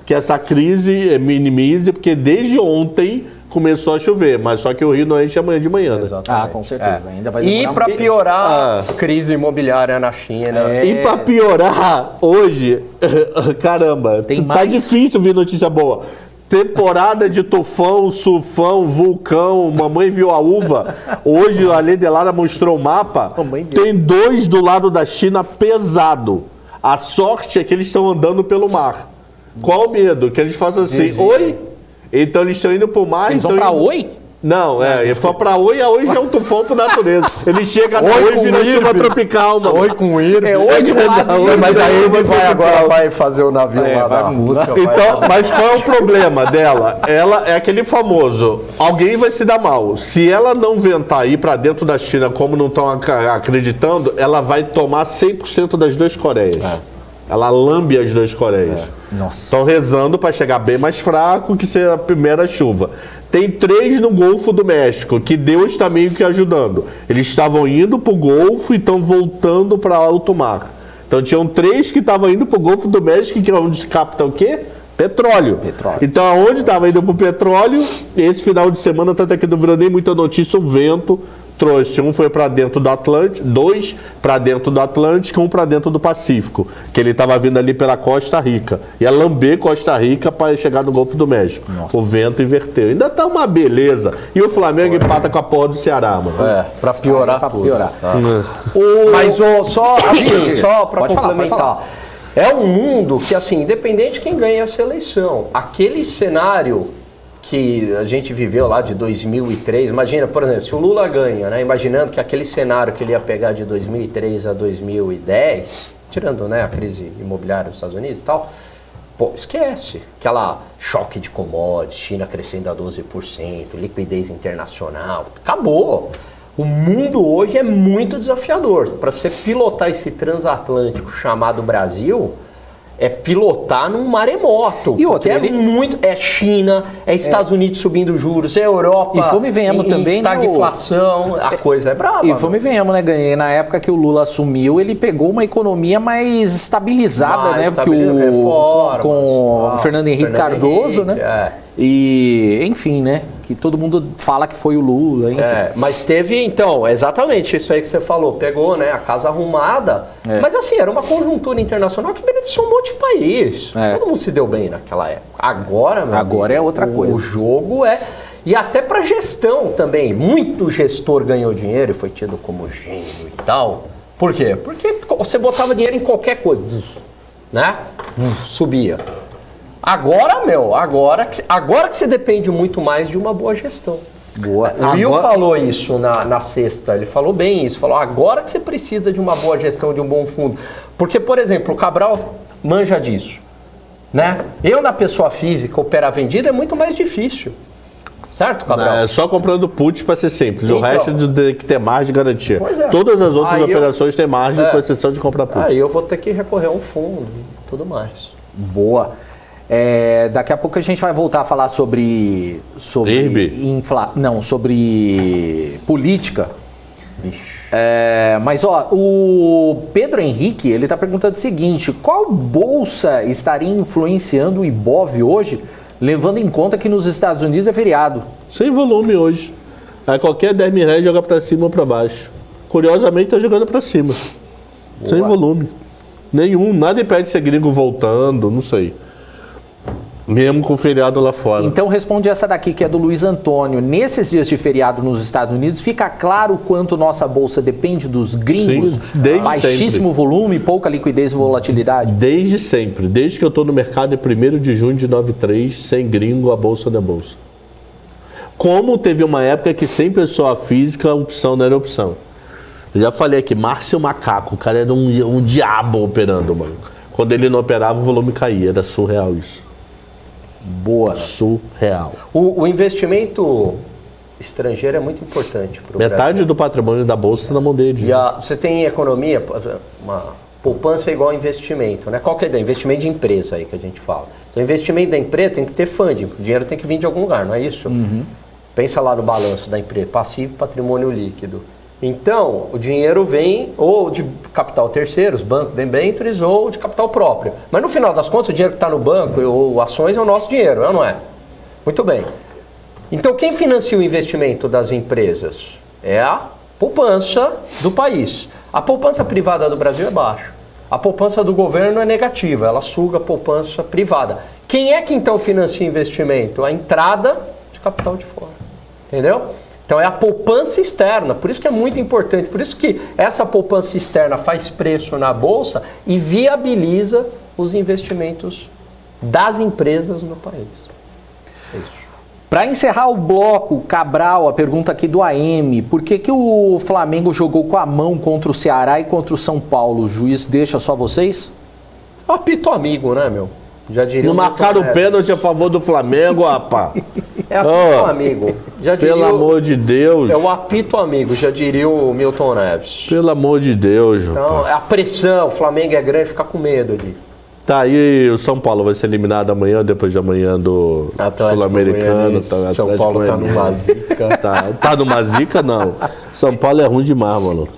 que essa crise minimize, porque desde ontem começou a chover, mas só que o Rio não enche amanhã de manhã, né? com certeza. Ainda vai demorar E para piorar, a crise imobiliária na China. E para piorar, hoje, caramba, tá difícil vir notícia boa. Temporada de tufão, sulfão, vulcão, mamãe viu a uva. Hoje a Lei Delara mostrou o mapa. Tem 2 do lado da China pesado. A sorte é que eles estão andando pelo mar. Qual o medo? Que eles façam assim, oi? Então eles estão indo pro mar. Eles vão pra Oi? Não, eles vão pra Oi, a Oi já é um tufão por natureza. Ele chega na Oi e vira chuva tropical, mano. Oi com IRB. Oi de lado. Mas aí ele vai agora, vai fazer o navio lá da Rússia. Então, mas qual é o problema dela? Ela é aquele famoso, alguém vai se dar mal. Se ela não ventar ir pra dentro da China, como não estão acreditando, ela vai tomar 100% das 2 Coreias. Ela lambe as 2 Coreias. Estão rezando para chegar bem mais fraco que ser a primeira chuva. Tem 3 no Golfo do México, que Deus está meio que ajudando. Eles estavam indo para o Golfo e estão voltando para alto mar. Então tinham 3 que estavam indo para o Golfo do México, que é onde se capta o quê? Petróleo. Então aonde estava indo para o petróleo, esse final de semana, tanto aqui não virou nem muita notícia, o vento trouxe. Um foi para dentro do Atlântico, 2 para dentro do Atlântico, 1 para dentro do Pacífico, que ele estava vindo ali pela Costa Rica. Ia lamber Costa Rica para chegar no Golfo do México. O vento inverteu. Ainda tá uma beleza. E o Flamengo empata com a porra do Ceará, mano. Para piorar tudo. Mas só para complementar. É um mundo que, assim, independente de quem ganha essa eleição, aquele cenário que a gente viveu lá de 2003, imagina, por exemplo, se o Lula ganha, né, imaginando que aquele cenário que ele ia pegar de 2003 a 2010, tirando, né, a crise imobiliária dos Estados Unidos e tal, pô, esquece. Aquela choque de commodities, China crescendo a 12%, liquidez internacional, acabou. O mundo hoje é muito desafiador. Para você pilotar esse transatlântico chamado Brasil, é pilotar num maremoto. E outra, é China, é Estados Unidos subindo juros, é Europa e fomos e venhamos também estagflação, a coisa é brava. E fomos e venhamos, né? Ganhei na época que o Lula assumiu, ele pegou uma economia mais estabilizada, né? Porque com o Fernando Henrique Cardoso, né? E, enfim, né? Que todo mundo fala que foi o Lula, enfim. Mas teve, então, exatamente isso aí que você falou. Pegou, né, a casa arrumada. Mas assim, era uma conjuntura internacional que beneficiou um monte de país. Todo mundo se deu bem naquela época. Agora, meu agora amigo, é outra coisa. O jogo é... E até para gestão também. Muito gestor ganhou dinheiro e foi tido como gênio e tal. Por quê? Porque você botava dinheiro em qualquer coisa, né? Subia. Agora, agora que você depende muito mais de uma boa gestão. Boa. O Will falou isso na sexta, ele falou bem isso, falou agora que você precisa de uma boa gestão, de um bom fundo. Porque, por exemplo, o Cabral manja disso, né? Eu, na pessoa física, operar vendida é muito mais difícil. Certo, Cabral? É só comprando put para ser simples. Então, o resto tem que ter margem de garantia. Todas as outras operações têm margem, com exceção de comprar put. Aí eu vou ter que recorrer a um fundo e tudo mais. Boa. Daqui a pouco a gente vai voltar a falar sobre política. Mas ó, o Pedro Henrique, ele está perguntando o seguinte: qual bolsa estaria influenciando o Ibov hoje, levando em conta que nos Estados Unidos é feriado? Sem volume hoje. Aí qualquer 10 mil reais joga para cima ou para baixo. Curiosamente está jogando para cima. Boa. Sem volume. Nenhum, nada impede ser gringo voltando, não sei. Mesmo com feriado lá fora. Então responde essa daqui, que é do Luiz Antônio. Nesses dias de feriado nos Estados Unidos, fica claro quanto nossa bolsa depende dos gringos? Sim, desde baixíssimo sempre. Volume, pouca liquidez e volatilidade? Desde sempre. Desde que eu estou no mercado, é 1º de junho de 93, sem gringo, a bolsa não é bolsa. Como teve uma época que sem pessoa física, a opção não era opção. Eu já falei aqui, Márcio Macaco, o cara era um diabo operando, mano. Quando ele não operava, o volume caía. Era surreal isso. Boa. Surreal. O investimento estrangeiro é muito importante para o Brasil. Metade do patrimônio da bolsa está na mão dele. E você tem economia, uma poupança é igual a investimento, né? Qual que é a ideia? Investimento de empresa aí que a gente fala. Então, investimento da empresa tem que ter funding, o dinheiro tem que vir de algum lugar, não é isso? Uhum. Pensa lá no balanço da empresa, passivo, patrimônio líquido. Então, o dinheiro vem ou de capital terceiros, banco, debêntures, ou de capital próprio. Mas no final das contas, o dinheiro que está no banco ou ações é o nosso dinheiro, não é? Muito bem. Então, quem financia o investimento das empresas? É a poupança do país. A poupança privada do Brasil é baixa. A poupança do governo é negativa, ela suga a poupança privada. Quem é que então financia o investimento? A entrada de capital de fora. Entendeu? Então é a poupança externa, por isso que é muito importante, por isso que essa poupança externa faz preço na bolsa e viabiliza os investimentos das empresas no país. É isso. Para encerrar o bloco, Cabral, a pergunta aqui do AM: por que o Flamengo jogou com a mão contra o Ceará e contra o São Paulo? O juiz deixa só vocês? Apito amigo, né, meu? Já diria. Não marcaram o pênalti a favor do Flamengo, rapaz. É apito amigo. Já diria pelo amor de Deus. É o apito amigo, já diria o Milton Neves. Pelo amor de Deus, então, rapaz. A pressão, o Flamengo é grande, fica com medo de. Tá, e o São Paulo vai ser eliminado amanhã ou depois de amanhã do Sul-Americano? São Paulo tá numa zica. Tá numa zica, não. São Paulo é ruim demais, mano.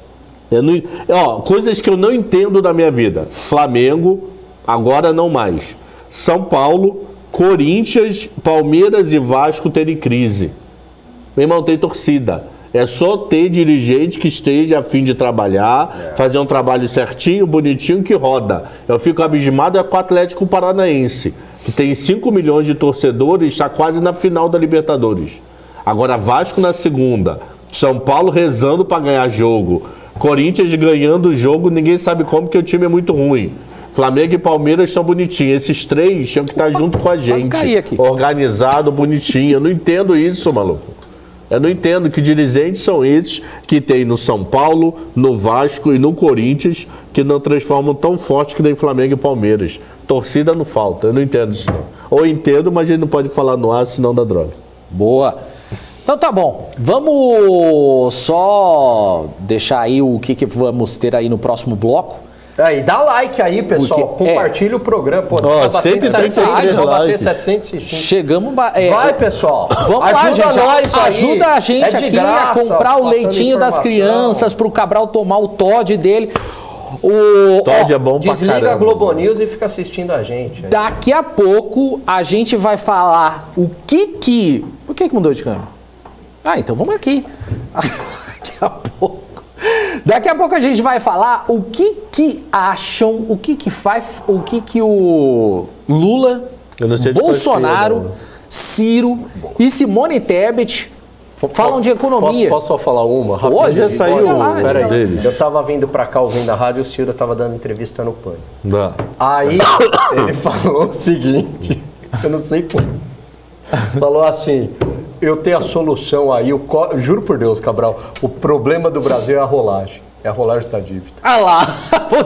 Coisas que eu não entendo da minha vida. Flamengo, agora não mais. São Paulo, Corinthians, Palmeiras e Vasco terem crise. Meu irmão, tem torcida. É só ter dirigente que esteja a fim de trabalhar, fazer um trabalho certinho, bonitinho, que roda. Eu fico abismado com o Atlético Paranaense, que tem 5 milhões de torcedores e está quase na final da Libertadores. Agora Vasco na segunda, São Paulo rezando para ganhar jogo, Corinthians ganhando o jogo, ninguém sabe como, porque o time é muito ruim. Flamengo e Palmeiras estão bonitinhos. Esses três tinham que estar junto com a gente. Organizado, bonitinho. Eu não entendo isso, maluco. Eu não entendo que dirigentes são esses que tem no São Paulo, no Vasco e no Corinthians, que não transformam tão forte que nem Flamengo e Palmeiras. Torcida não falta. Eu não entendo isso, não. Ou entendo, mas a gente não pode falar no ar, senão dá droga. Boa. Então tá bom, vamos só deixar aí o que vamos ter aí no próximo bloco. Aí, dá like aí, pessoal. Compartilha o programa. Pô, Ó, tá batendo 133 vamos bater likes. 705. Chegamos... Vai, pessoal. Vamos ajuda lá, gente. nós aí. Ajuda a gente É de aqui graça, a comprar o passando leitinho das informação. crianças pro Cabral tomar o Todd dele. Todd é bom pra Desliga a caramba. Globo News e fica assistindo a gente. Daqui a pouco a gente vai falar o que... Por que mudou de câmera? Ah, então vamos aqui. Daqui a pouco a gente vai falar o que acham, o que faz, o que o Lula, Eu não sei de Bolsonaro, qual Ciro e Simone Tebet falam de economia. Posso só falar uma? Pode, já saiu diga lá, Peraí, diga lá. deles. eu tava vindo pra cá ouvindo a rádio, o Ciro tava dando entrevista no PAN. Dá. Aí ele falou o seguinte, eu não sei como. Falou assim, eu tenho a solução aí, juro por Deus, Cabral, o problema do Brasil é a rolagem. É a rolagem da dívida. Ah lá,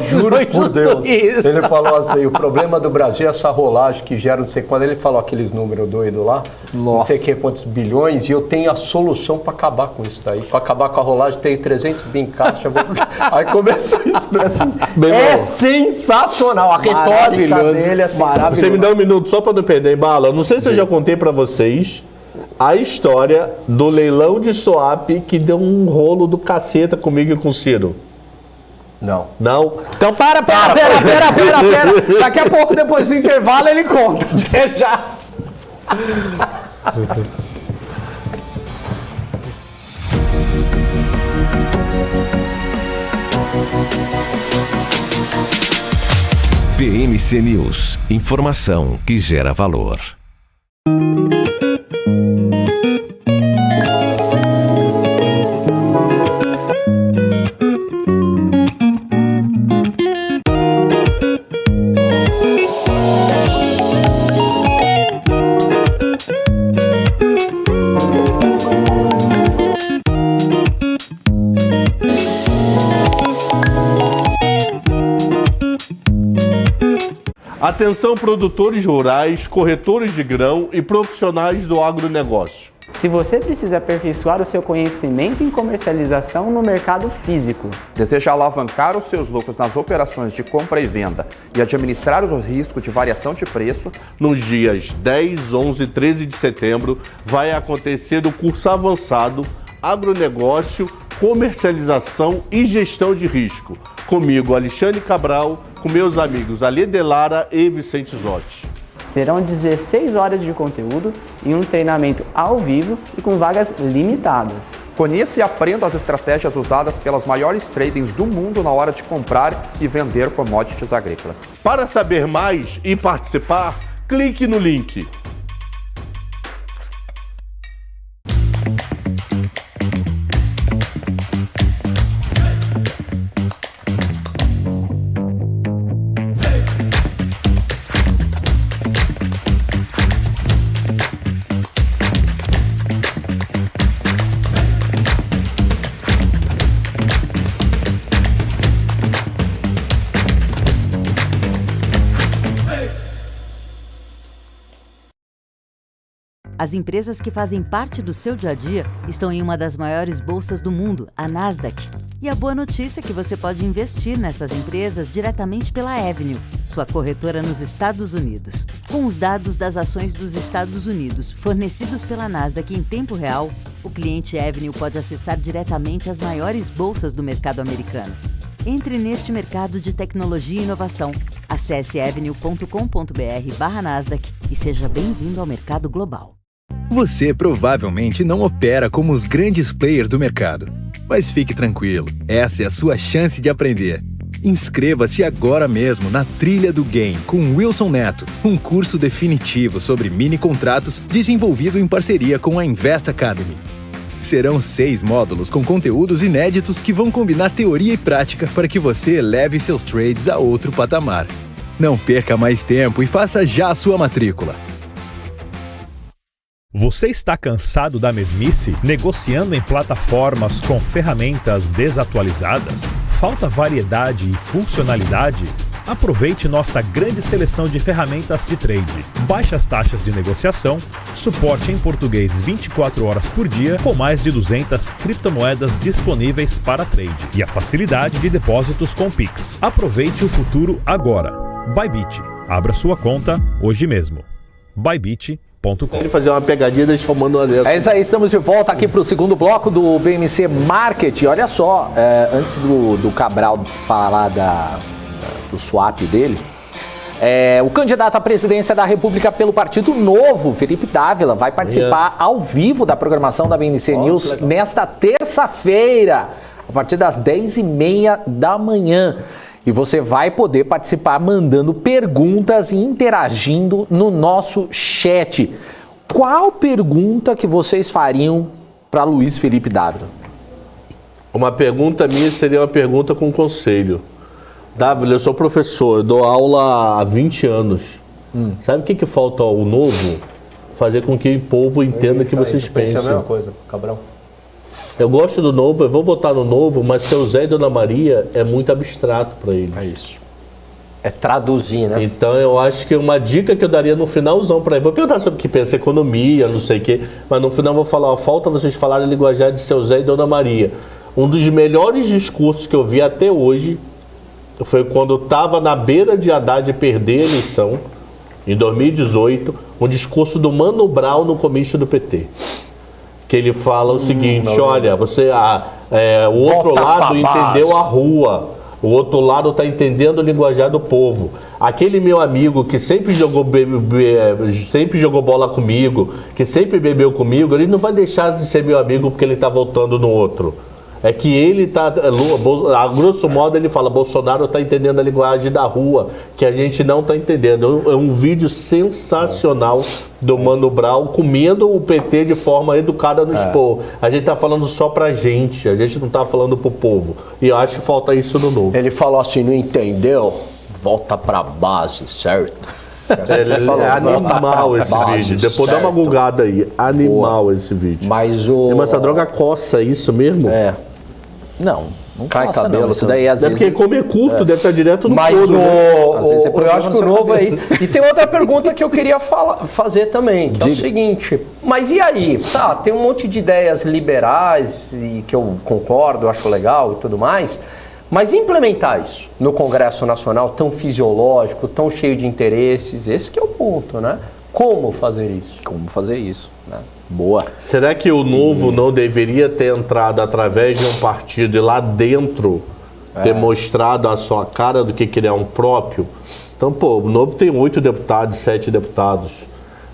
Juro foi por justo Deus. isso. Ele falou assim, o problema do Brasil é essa rolagem que gera não sei quando. Ele falou aqueles números doidos lá, não sei que quantos bilhões, e eu tenho a solução para acabar com isso daí. Para acabar com a rolagem, tenho 300 bi em caixa. Aí começou a expressar. É sensacional. A retórica dele é sensacional. Você me dá um minuto só pra não perder em bala? Eu não sei se eu já contei pra vocês a história do leilão de swap que deu um rolo do caceta comigo e com o Ciro. Não. Não? Então pera. Daqui a pouco, depois do intervalo, ele conta. Até já. BMC News. Informação que gera valor. Atenção, produtores rurais, corretores de grão e profissionais do agronegócio. Se você precisa aperfeiçoar o seu conhecimento em comercialização no mercado físico, deseja alavancar os seus lucros nas operações de compra e venda e administrar o risco de variação de preço, Nos dias 10, 11 e 13 de setembro vai acontecer o curso avançado Agronegócio, Comercialização e Gestão de Risco. Comigo, Alexandre Cabral, com meus amigos Alê Delara e Vicente Zotti. serão 16 horas de conteúdo e um treinamento ao vivo e com vagas limitadas. Conheça e aprenda as estratégias usadas pelas maiores tradings do mundo na hora de comprar e vender commodities agrícolas. Para saber mais e participar, clique no link. As empresas que fazem parte do seu dia a dia estão em uma das maiores bolsas do mundo, a Nasdaq. E a boa notícia é que você pode investir nessas empresas diretamente pela Avenue, sua corretora nos Estados Unidos. Com os dados das ações dos Estados Unidos fornecidos pela Nasdaq em tempo real, o cliente Avenue pode acessar diretamente as maiores bolsas do mercado americano. Entre neste mercado de tecnologia e inovação. Acesse avenue.com.br/Nasdaq e seja bem-vindo ao mercado global. Você provavelmente não opera como os grandes players do mercado. Mas fique tranquilo, essa é a sua chance de aprender. Inscreva-se agora mesmo na Trilha do Game com Wilson Neto, um curso definitivo sobre mini-contratos desenvolvido em parceria com a Invest Academy. Serão 6 módulos com conteúdos inéditos que vão combinar teoria e prática para que você leve seus trades a outro patamar. Não perca mais tempo e faça já a sua matrícula. Você está cansado da mesmice, negociando em plataformas com ferramentas desatualizadas? Falta variedade e funcionalidade? Aproveite nossa grande seleção de ferramentas de trade, baixas taxas de negociação, suporte em português 24 horas por dia, com mais de 200 criptomoedas disponíveis para trade e a facilidade de depósitos com Pix. Aproveite o futuro agora. Bybit. Abra sua conta hoje mesmo. Bybit.com. Ele fazer uma pegadinha e deixar o mano ali. É isso aí, estamos de volta aqui para o segundo bloco do BMC Market. Olha só, antes do Cabral falar do swap dele, o candidato à presidência da República pelo Partido Novo, Felipe Dávila, vai participar ao vivo da programação da BMC News nesta terça-feira, a partir das 10h30 da manhã. E você vai poder participar mandando perguntas e interagindo no nosso chat. Qual pergunta que vocês fariam para Luiz Felipe Dávila? Uma pergunta minha seria uma pergunta com conselho. Dávila, eu sou professor, eu dou aula há 20 anos. Sabe o que falta ao novo? Fazer com que o povo entenda que vocês pensam. É a mesma coisa, Cabral. Eu gosto do novo, eu vou votar no novo, mas seu Zé e Dona Maria é muito abstrato para eles. É isso. É traduzir, né? Então eu acho que uma dica que eu daria no finalzão para ele, vou perguntar sobre o que pensa economia, não sei o quê, mas no final eu vou falar, falta vocês falarem a linguajar de seu Zé e Dona Maria. Um dos melhores discursos que eu vi até hoje foi quando estava na beira de Haddad perder a eleição, em 2018, um discurso do Mano Brown no comício do PT. Que ele fala o seguinte, olha, você, o outro lado entendeu a rua, o outro lado está entendendo o linguajar do povo. Aquele meu amigo que sempre jogou bola comigo, que sempre bebeu comigo, ele não vai deixar de ser meu amigo porque ele está votando no outro. É que ele está, a grosso modo ele fala, Bolsonaro está entendendo a linguagem da rua, que a gente não está entendendo. É um vídeo sensacional do Mano Brown comendo o PT de forma educada no expor. A gente está falando só pra gente, a gente não está falando pro povo. E eu acho que falta isso no novo. Ele falou assim, não entendeu? Volta pra base, certo? É animal esse vídeo. Depois dá uma googada aí. Animal esse vídeo. Mas essa droga coça, isso mesmo? Não cai coça, cabelo. não. Isso daí às vezes... Porque come curto, deve estar direto no mas couro, Às vezes eu acho que o novo é isso. E tem outra pergunta que eu queria fazer também, que é o seguinte, mas e aí? Tá, tem um monte de ideias liberais e que eu concordo, eu acho legal e tudo mais, mas implementar isso no Congresso Nacional tão fisiológico, tão cheio de interesses, esse que é o ponto, né? Como fazer isso? Como fazer isso, né? Boa. Será que o novo não deveria ter entrado através de um partido e lá dentro ter mostrado a sua cara do que ele é um próprio? Então, o novo tem 8 deputados, 7 deputados.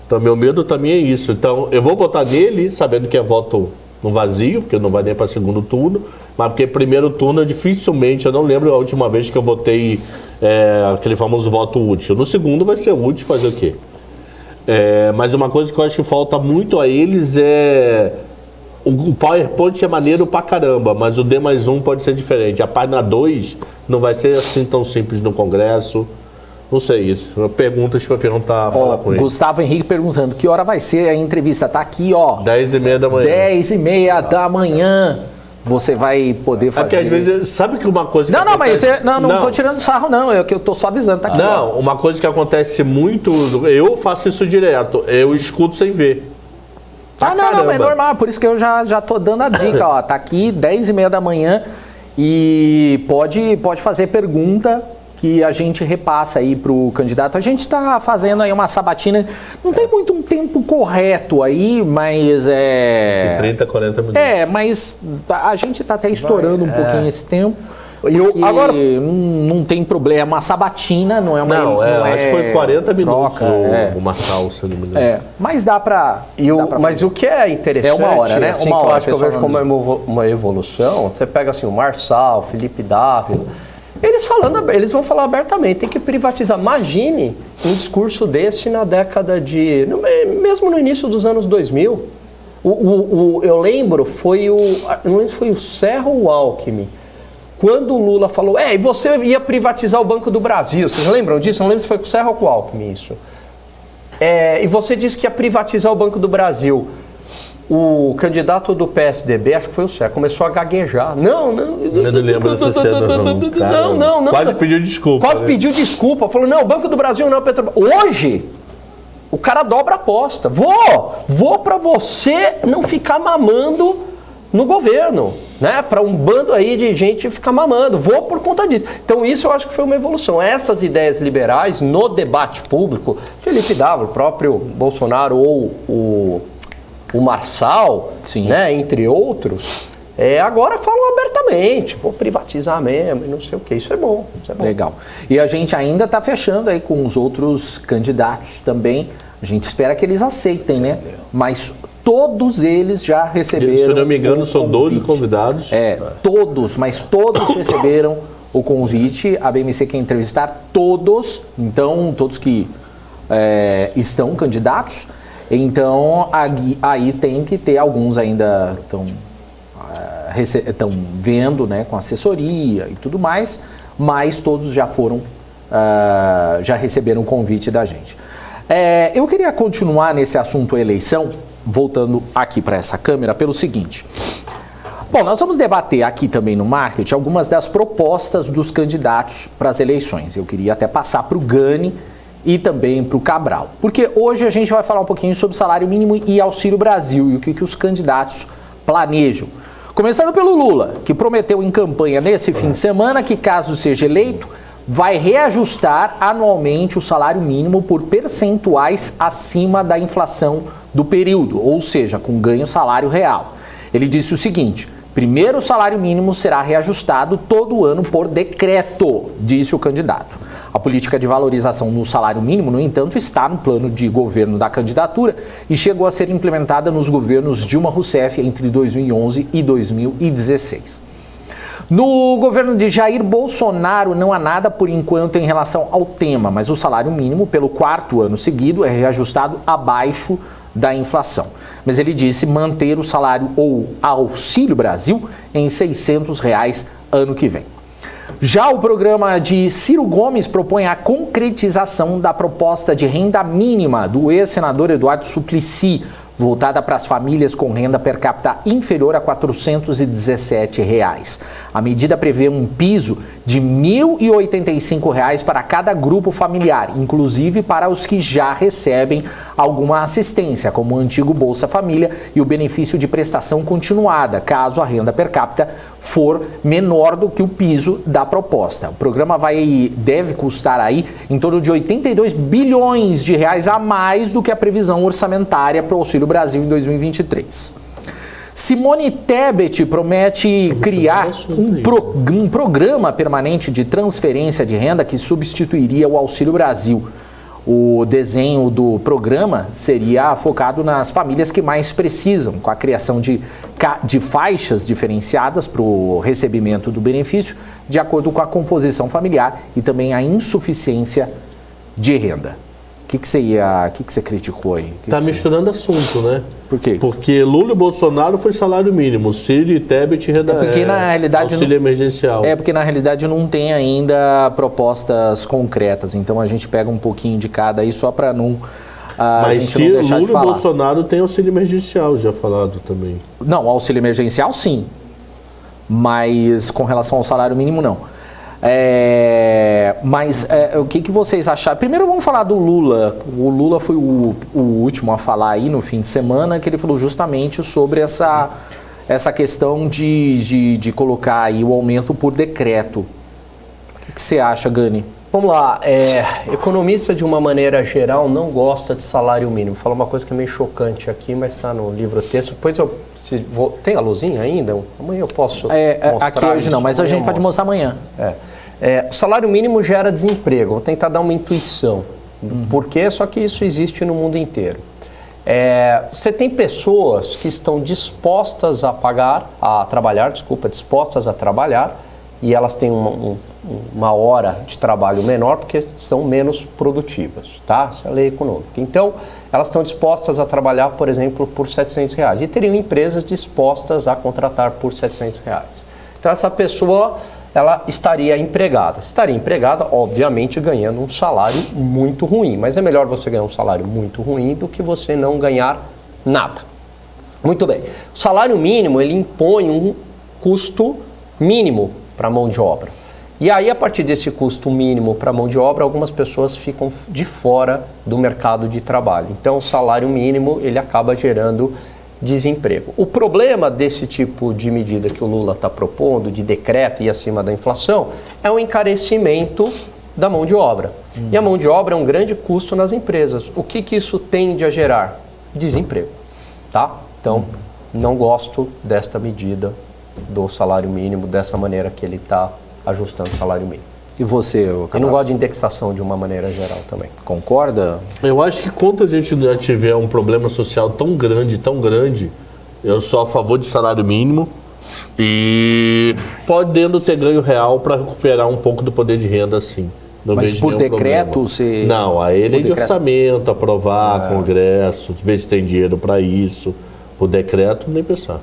Então, meu medo também é isso. Então, eu vou votar nele, sabendo que é voto no vazio, porque não vai nem para segundo turno, mas porque primeiro turno dificilmente, eu não lembro a última vez que eu votei aquele famoso voto útil. No segundo vai ser útil, fazer o quê? Mas uma coisa que eu acho que falta muito a eles é... O PowerPoint é maneiro pra caramba, mas o D+1 pode ser diferente. A página 2 não vai ser assim tão simples no Congresso. Não sei isso. Perguntas pra perguntar, falar com ele. Gustavo Henrique perguntando, que hora vai ser a entrevista? Tá aqui, ó. 10h30 da manhã. 10h30 da manhã. Você vai poder fazer... Porque às vezes, sabe que uma coisa... Não, mas não tô tirando sarro, não. É que eu tô só avisando, tá aqui. Não, uma coisa que acontece muito... Eu faço isso direto. Eu escuto sem ver. Não, é normal. Por isso que eu já tô dando a dica, ó. Tá aqui, 10h30 da manhã. E pode fazer pergunta que a gente repassa aí pro candidato. A gente tá fazendo aí uma sabatina. Não tem muito um tempo correto aí, mas de 30, 40 minutos. Mas a gente tá até estourando um pouquinho esse tempo. Agora não tem problema, uma sabatina não é uma... acho que foi 40 minutos o Marçal, se eu não me engano. Mas dá pra... Mas o que é interessante, uma hora, né? Assim, uma hora, eu acho que eu vejo como uma evolução, você pega assim o Marçal, Felipe Dávila, eles vão falar abertamente, tem que privatizar. Imagine um discurso desse na década de... Mesmo no início dos anos 2000. Eu lembro, não lembro se foi o Serra ou o Alckmin, quando o Lula falou, e você ia privatizar o Banco do Brasil. Vocês lembram disso? Não lembro se foi com o Serra ou com o Alckmin isso. E você disse que ia privatizar o Banco do Brasil. O candidato do PSDB, acho que foi o Sérgio, começou a gaguejar. Não. Eu não lembro dessa cena, não. Não. Quase pediu desculpa. Quase pediu desculpa. Falou, não, Banco do Brasil não, Petrobras. Hoje, o cara dobra a aposta. Vou pra você não ficar mamando no governo, né? Para um bando aí de gente ficar mamando. Vou por conta disso. Então isso eu acho que foi uma evolução. Essas ideias liberais no debate público, Felipe Dávila, o próprio Bolsonaro ou o Marçal, né, entre outros, agora falam abertamente, vou privatizar mesmo e não sei o que. Isso é bom. Legal. E a gente ainda está fechando aí com os outros candidatos também. A gente espera que eles aceitem, né? Mas todos eles já receberam. Se eu não me engano, são 12 convidados. Todos receberam o convite. A BMC quer entrevistar todos, então, todos que estão candidatos. Então, aí tem que ter alguns ainda estão vendo, né, com assessoria e tudo mais, mas todos já foram, já receberam o convite da gente. Eu queria continuar nesse assunto eleição, voltando aqui para essa câmera, pelo seguinte. Bom, nós vamos debater aqui também no Market algumas das propostas dos candidatos para as eleições. Eu queria até passar para o Gani e também para o Cabral. Porque hoje a gente vai falar um pouquinho sobre salário mínimo e Auxílio Brasil e o que os candidatos planejam. Começando pelo Lula, que prometeu em campanha nesse fim de semana que, caso seja eleito, vai reajustar anualmente o salário mínimo por percentuais acima da inflação do período, ou seja, com ganho salário real. Ele disse o seguinte: primeiro o salário mínimo será reajustado todo ano por decreto, disse o candidato. A política de valorização no salário mínimo, no entanto, está no plano de governo da candidatura e chegou a ser implementada nos governos Dilma Rousseff entre 2011 e 2016. No governo de Jair Bolsonaro não há nada por enquanto em relação ao tema, mas o salário mínimo, pelo 4º ano seguido, é reajustado abaixo da inflação. Mas ele disse manter o salário ou Auxílio Brasil em R$ 600 ano que vem. Já o programa de Ciro Gomes propõe a concretização da proposta de renda mínima do ex-senador Eduardo Suplicy, voltada para as famílias com renda per capita inferior a R$ 417. A medida prevê um piso de R$ 1.085 para cada grupo familiar, inclusive para os que já recebem alguma assistência, como o antigo Bolsa Família e o benefício de prestação continuada, caso a renda per capita for menor do que o piso da proposta. O programa deve custar aí em torno de 82 bilhões de reais a mais do que a previsão orçamentária para o Auxílio Brasil em 2023. Simone Tebet promete criar um programa permanente de transferência de renda que substituiria o Auxílio Brasil. O desenho do programa seria focado nas famílias que mais precisam, com a criação de faixas diferenciadas para o recebimento do benefício, de acordo com a composição familiar e também a insuficiência de renda. O que você criticou aí? Está misturando assunto, né? Por quê? Porque Lula e Bolsonaro foi salário mínimo, Ciro e Tebet renda auxílio emergencial. Porque na realidade não tem ainda propostas concretas, então a gente pega um pouquinho de cada aí só para não mas se Lula e Bolsonaro tem auxílio emergencial, já falado também. Não, auxílio emergencial sim, mas com relação ao salário mínimo não. O que vocês acharam? Primeiro vamos falar do Lula. O Lula foi o último a falar aí no fim de semana, que ele falou justamente sobre essa questão de colocar aí o aumento por decreto. O que você acha, Gani? Vamos lá, economista de uma maneira geral não gosta de salário mínimo. Vou falar uma coisa que é meio chocante aqui, mas está no livro texto. Depois tem a luzinha ainda? Amanhã eu posso mostrar. Aqui hoje não, mas a gente pode mostrar amanhã. Salário mínimo gera desemprego. Vou tentar dar uma intuição. Por quê? Só que isso existe no mundo inteiro. Você tem pessoas que estão dispostas a trabalhar, e elas têm uma hora de trabalho menor porque são menos produtivas, tá? Isso é a lei econômica. Então, elas estão dispostas a trabalhar, por exemplo, por R$ 700 e teriam empresas dispostas a contratar por R$ 700. Então, essa pessoa, ela estaria empregada, obviamente, ganhando um salário muito ruim, mas é melhor você ganhar um salário muito ruim do que você não ganhar nada. Muito bem. O salário mínimo, ele impõe um custo mínimo para a mão de obra. E aí, a partir desse custo mínimo para a mão de obra, algumas pessoas ficam de fora do mercado de trabalho. Então, o salário mínimo, ele acaba gerando desemprego. O problema desse tipo de medida que o Lula está propondo, de decreto e acima da inflação, é o encarecimento da mão de obra. E a mão de obra é um grande custo nas empresas. O que isso tende a gerar? Desemprego. Tá? Então, não gosto desta medida do salário mínimo, dessa maneira que ele está ajustando o salário mínimo. E você, Eu não gosto de indexação de uma maneira geral também. concorda? Eu acho que quando a gente já tiver um problema social tão grande, eu sou a favor de salário mínimo e podendo ter ganho real para recuperar um pouco do poder de renda, sim. Não Mas vejo por nenhum decreto problema. você... Não, aí ele é de decreto? orçamento, aprovar, congresso, ver se tem dinheiro para isso. O decreto, nem pensar.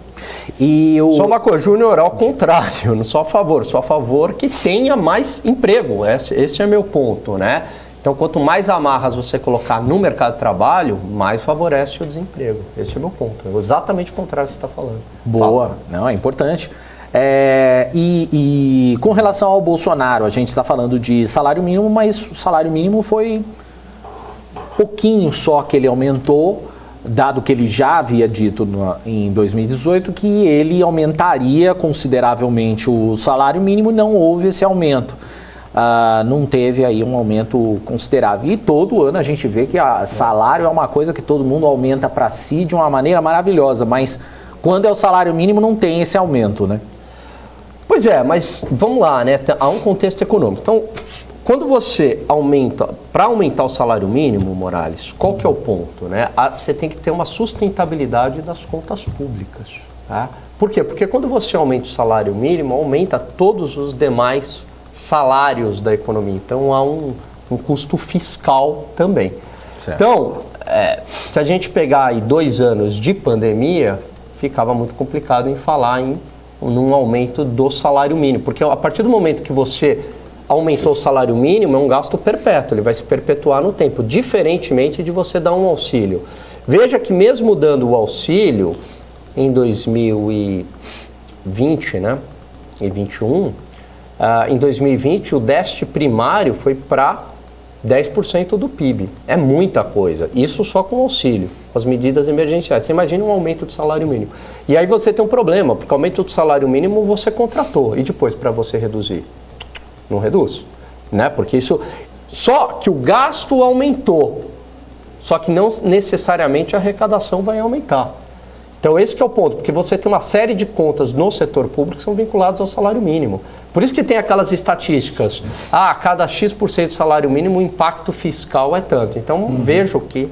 E o... Só uma coisa, Júnior, ao contrário, não sou a favor que tenha mais emprego. Esse é meu ponto, né? Então, quanto mais amarras você colocar no mercado de trabalho, mais favorece o desemprego. Esse é meu ponto. É exatamente o contrário que você está falando. Boa, não, é importante. E com relação ao Bolsonaro, a gente está falando de salário mínimo, mas o salário mínimo foi pouquinho só que ele aumentou, dado que ele já havia dito em 2018 que ele aumentaria consideravelmente o salário mínimo, não houve esse aumento. Não teve aí um aumento considerável. E todo ano a gente vê que salário é uma coisa que todo mundo aumenta para si de uma maneira maravilhosa, mas quando é o salário mínimo não tem esse aumento, né? Pois é, mas vamos lá, né? Há um contexto econômico. Então, quando você aumenta, para aumentar o salário mínimo, Morales, qual que é o ponto, né? Você tem que ter uma sustentabilidade das contas públicas, tá? Por quê? Porque quando você aumenta o salário mínimo, aumenta todos os demais salários da economia. Então, há um custo fiscal também. Certo. Então, se a gente pegar aí 2 anos de pandemia, ficava muito complicado em falar num aumento do salário mínimo, porque a partir do momento que você aumentou o salário mínimo, é um gasto perpétuo, ele vai se perpetuar no tempo, diferentemente de você dar um auxílio. Veja que mesmo dando o auxílio em 2020, né, e 2021, em 2020 o déficit primário foi para 10% do PIB. É muita coisa. Isso só com auxílio, com as medidas emergenciais. Você imagina um aumento do salário mínimo. E aí você tem um problema, porque o aumento do salário mínimo você contratou. E depois para você reduzir? Não reduz, né? Porque isso... Só que o gasto aumentou. Só que não necessariamente a arrecadação vai aumentar. Então esse que é o ponto, porque você tem uma série de contas no setor público que são vinculadas ao salário mínimo. Por isso que tem aquelas estatísticas, a cada X% do salário mínimo o impacto fiscal é tanto. Então vejo que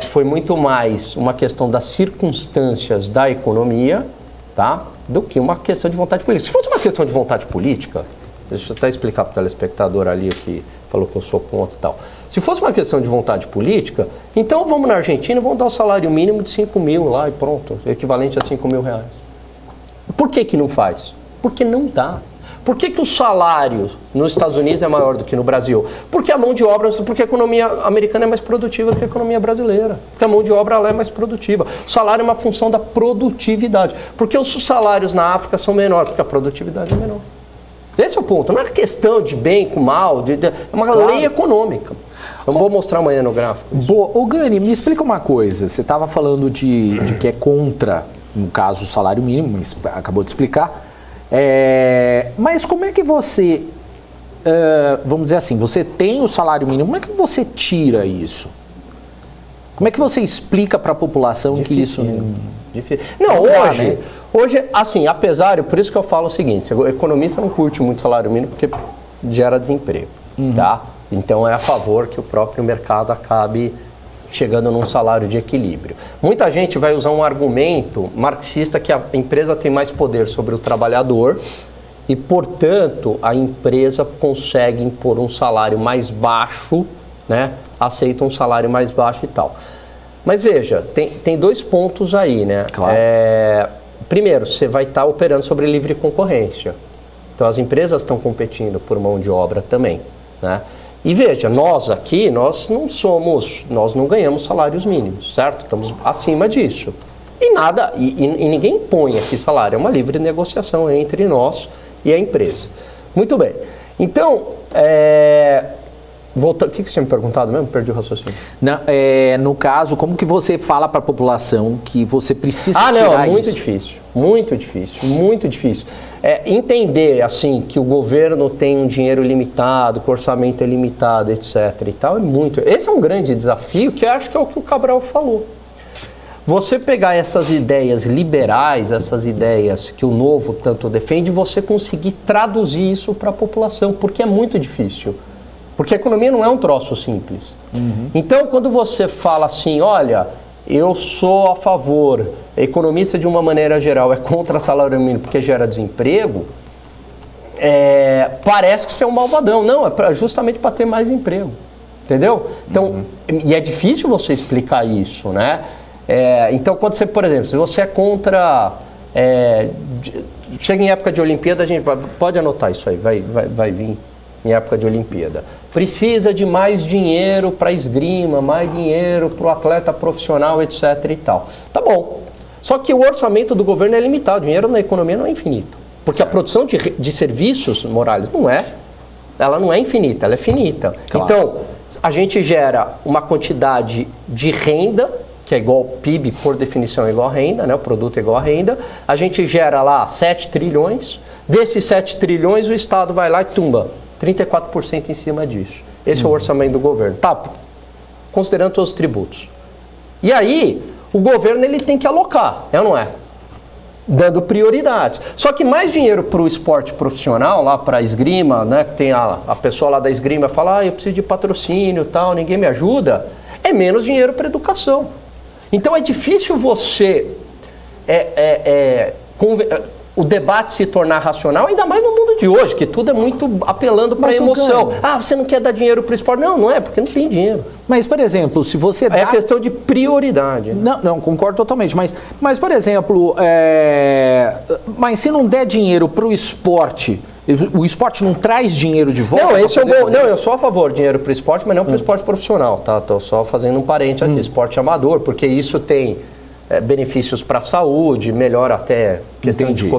foi muito mais uma questão das circunstâncias da economia, tá, do que uma questão de vontade política. Se fosse uma questão de vontade política, deixa eu até explicar para o telespectador ali que falou que eu sou contra e tal. Se fosse uma questão de vontade política, então vamos na Argentina e vamos dar o salário mínimo de 5 mil lá e pronto, equivalente a 5 mil reais. Por que não faz? Porque não dá. Por que o salário nos Estados Unidos é maior do que no Brasil? Porque a mão de obra, porque a economia americana é mais produtiva do que a economia brasileira. Porque a mão de obra ela é mais produtiva. O salário é uma função da produtividade. Porque os salários na África são menores, porque a produtividade é menor. Esse é o ponto. Não é questão de bem com mal, é uma lei econômica. Eu vou mostrar amanhã no gráfico. Boa. Ô Gani, me explica uma coisa. Você estava falando de que é contra, no caso, o salário mínimo, acabou de explicar. Mas como é que você, vamos dizer assim, você tem o salário mínimo, como é que você tira isso? Como é que você explica para a população que isso não... Não, hoje, assim, apesar, por isso que eu falo o seguinte, o economista não curte muito salário mínimo porque gera desemprego, tá? Então é a favor que o próprio mercado acabe chegando num salário de equilíbrio. Muita gente vai usar um argumento marxista que a empresa tem mais poder sobre o trabalhador e, portanto, a empresa consegue impor um salário mais baixo, né? Aceita um salário mais baixo e tal. Mas veja, tem 2 pontos aí, né? Claro. Primeiro, você vai estar operando sobre livre concorrência. Então as empresas estão competindo por mão de obra também, né? E veja, nós não ganhamos salários mínimos, certo? Estamos acima disso. E nada, e ninguém impõe aqui salário, é uma livre negociação entre nós e a empresa. Muito bem. Então, voltando, o que você tinha me perguntado mesmo? Perdi o raciocínio. Não, no caso, como que você fala para a população que você precisa tirar muito isso? difícil, muito difícil, muito difícil. Entender, assim, que o governo tem um dinheiro limitado, que o orçamento é limitado, etc. e tal, é muito... Esse é um grande desafio, que eu acho que é o que o Cabral falou. Você pegar essas ideias liberais, essas ideias que o Novo tanto defende, você conseguir traduzir isso para a população, porque é muito difícil. Porque a economia não é um troço simples. Então, quando você fala assim, olha, eu sou a favor, economista de uma maneira geral é contra salário mínimo porque gera desemprego, parece que você é um malvadão. Não, é justamente para ter mais emprego. Entendeu? Então, e é difícil você explicar isso, né? Então, quando você, por exemplo, se você é contra... chega em época de Olimpíada, a gente pode anotar isso aí, vai vir em época de Olimpíada. Precisa de mais dinheiro para esgrima, mais dinheiro para o atleta profissional, etc. e tal. Tá bom. Só que o orçamento do governo é limitado, o dinheiro na economia não é infinito. Porque a produção de serviços, Morales, não é. Ela não é infinita, ela é finita. Claro. Então, a gente gera uma quantidade de renda, que é igual PIB, por definição é igual a renda, né? O produto é igual a renda. A gente gera lá 7 trilhões. Desses 7 trilhões, o Estado vai lá e tumba 34% em cima disso. Esse é o orçamento do governo. Tá, considerando todos os tributos. E aí, o governo ele tem que alocar, é ou não é? Dando prioridades. Só que mais dinheiro para o esporte profissional, lá para a esgrima, né? Que tem a pessoa lá da esgrima fala, eu preciso de patrocínio e tal, ninguém me ajuda. É menos dinheiro para educação. Então é difícil você o debate se tornar racional, ainda mais no mundo de hoje, que tudo é muito apelando para a emoção. Você não quer dar dinheiro para o esporte? Não é, porque não tem dinheiro. Mas, por exemplo, se você dá... É questão de prioridade. Não, concordo totalmente. Mas por exemplo, mas se não der dinheiro para o esporte não traz dinheiro de volta? Não, esse é bom. Não, eu sou a favor de dinheiro para o esporte, mas não para o esporte profissional, tá? Estou só fazendo um parênteses aqui, esporte amador, porque isso tem benefícios para a saúde, melhora até questão de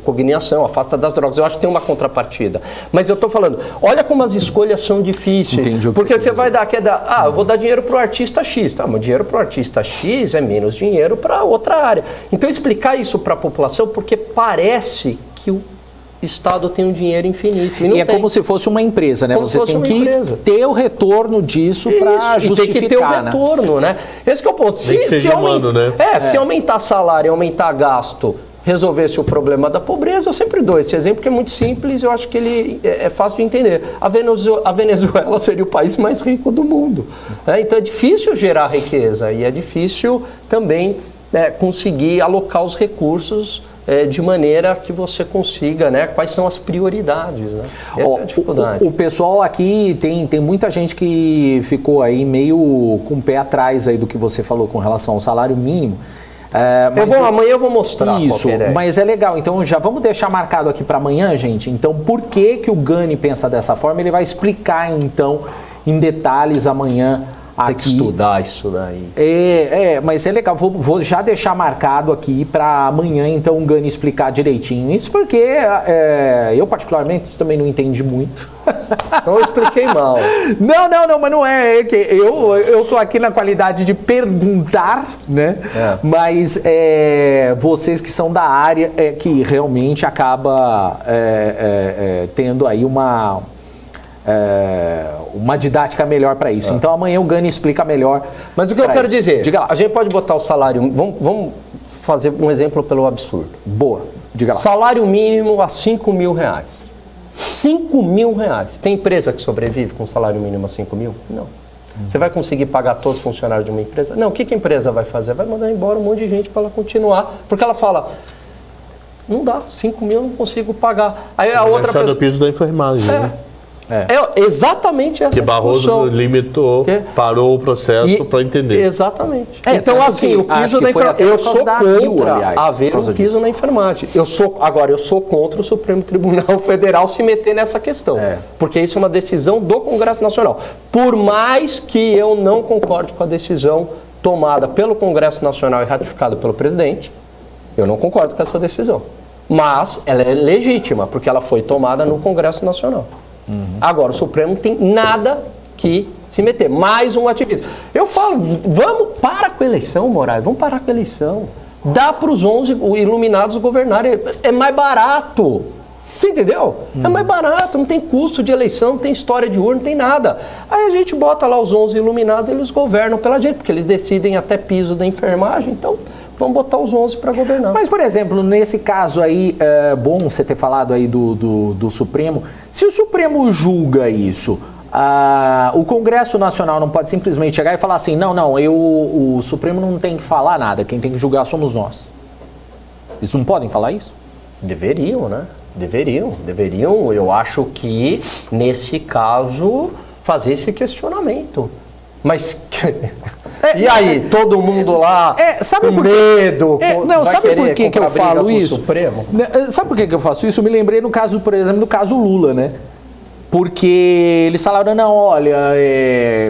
cognição, afasta das drogas. Eu acho que tem uma contrapartida. Mas eu estou falando, olha como as escolhas são difíceis. Entendi porque você vai dar, eu vou dar dinheiro para o artista X. Tá, mas dinheiro para o artista X é menos dinheiro para outra área. Então explicar isso para a população, porque parece que o Estado tem um dinheiro infinito. E como se fosse uma empresa, né? Você tem que ter o retorno disso para justificar, tem que ter o retorno, né? Esse que é o ponto. Se aumentar salário, aumentar gasto, resolvesse o problema da pobreza, eu sempre dou esse exemplo que é muito simples, eu acho que ele é fácil de entender. A Venezuela seria o país mais rico do mundo. Então é difícil gerar riqueza e é difícil também conseguir alocar os recursos de maneira que você consiga, né? Quais são as prioridades, né? Essa é a dificuldade. O pessoal aqui, tem muita gente que ficou aí meio com o pé atrás aí do que você falou com relação ao salário mínimo. Amanhã eu vou mostrar. Isso, mas é legal. Então já vamos deixar marcado aqui para amanhã, gente. Então por que o Gani pensa dessa forma? Ele vai explicar então em detalhes amanhã. Tem que estudar isso daí. Mas é legal. Vou já deixar marcado aqui para amanhã, então, o Gani explicar direitinho. Isso porque eu, particularmente, também não entendi muito. Então eu expliquei mal. Não, mas não é. Eu tô aqui na qualidade de perguntar, né? Mas vocês que são da área que realmente acaba tendo aí uma didática melhor para isso. Então amanhã o Gani explica melhor. Mas o que eu quero dizer, diga lá. A gente pode botar o salário, vamos fazer um exemplo pelo absurdo. Boa, diga lá. Salário mínimo a R$5 mil. R$5 mil. Tem empresa que sobrevive com salário mínimo a 5 mil? Não. Você vai conseguir pagar todos os funcionários de uma empresa? Não. O que a empresa vai fazer? Vai mandar embora um monte de gente para ela continuar, porque ela fala, não dá, 5 mil eu não consigo pagar. Aí a outra pessoa... do piso da enfermagem, né? Exatamente essa que Barroso limitou, parou o processo para entender. Exatamente. Então, assim, o piso da enfermagem. Eu sou contra haver um piso na enfermagem. Eu sou contra o Supremo Tribunal Federal se meter nessa questão. Porque isso é uma decisão do Congresso Nacional. Por mais que eu não concorde com a decisão tomada pelo Congresso Nacional e ratificada pelo presidente, eu não concordo com essa decisão. Mas ela é legítima, porque ela foi tomada no Congresso Nacional. Agora, o Supremo não tem nada que se meter. Mais um ativismo. Eu falo, para com a eleição, Moraes, vamos parar com a eleição. Dá para os 11 iluminados governarem. É mais barato. Você entendeu? É mais barato, não tem custo de eleição, não tem história de urna, não tem nada. Aí a gente bota lá os 11 iluminados, eles governam pela gente, porque eles decidem até piso da enfermagem, então vamos botar os 11 para governar. Mas, por exemplo, nesse caso aí, é bom você ter falado aí do Supremo. Se o Supremo julga isso, o Congresso Nacional não pode simplesmente chegar e falar assim, o Supremo não tem que falar nada, quem tem que julgar somos nós. Eles não podem falar isso? Deveriam, né? Deveriam. Eu acho que, nesse caso, fazer esse questionamento. Mas... e aí, todo mundo lá sabe com medo, sabe por que eu falo isso? Supremo? Sabe por que eu faço isso? Eu me lembrei no caso, por exemplo, do caso Lula, né? Porque eles falaram,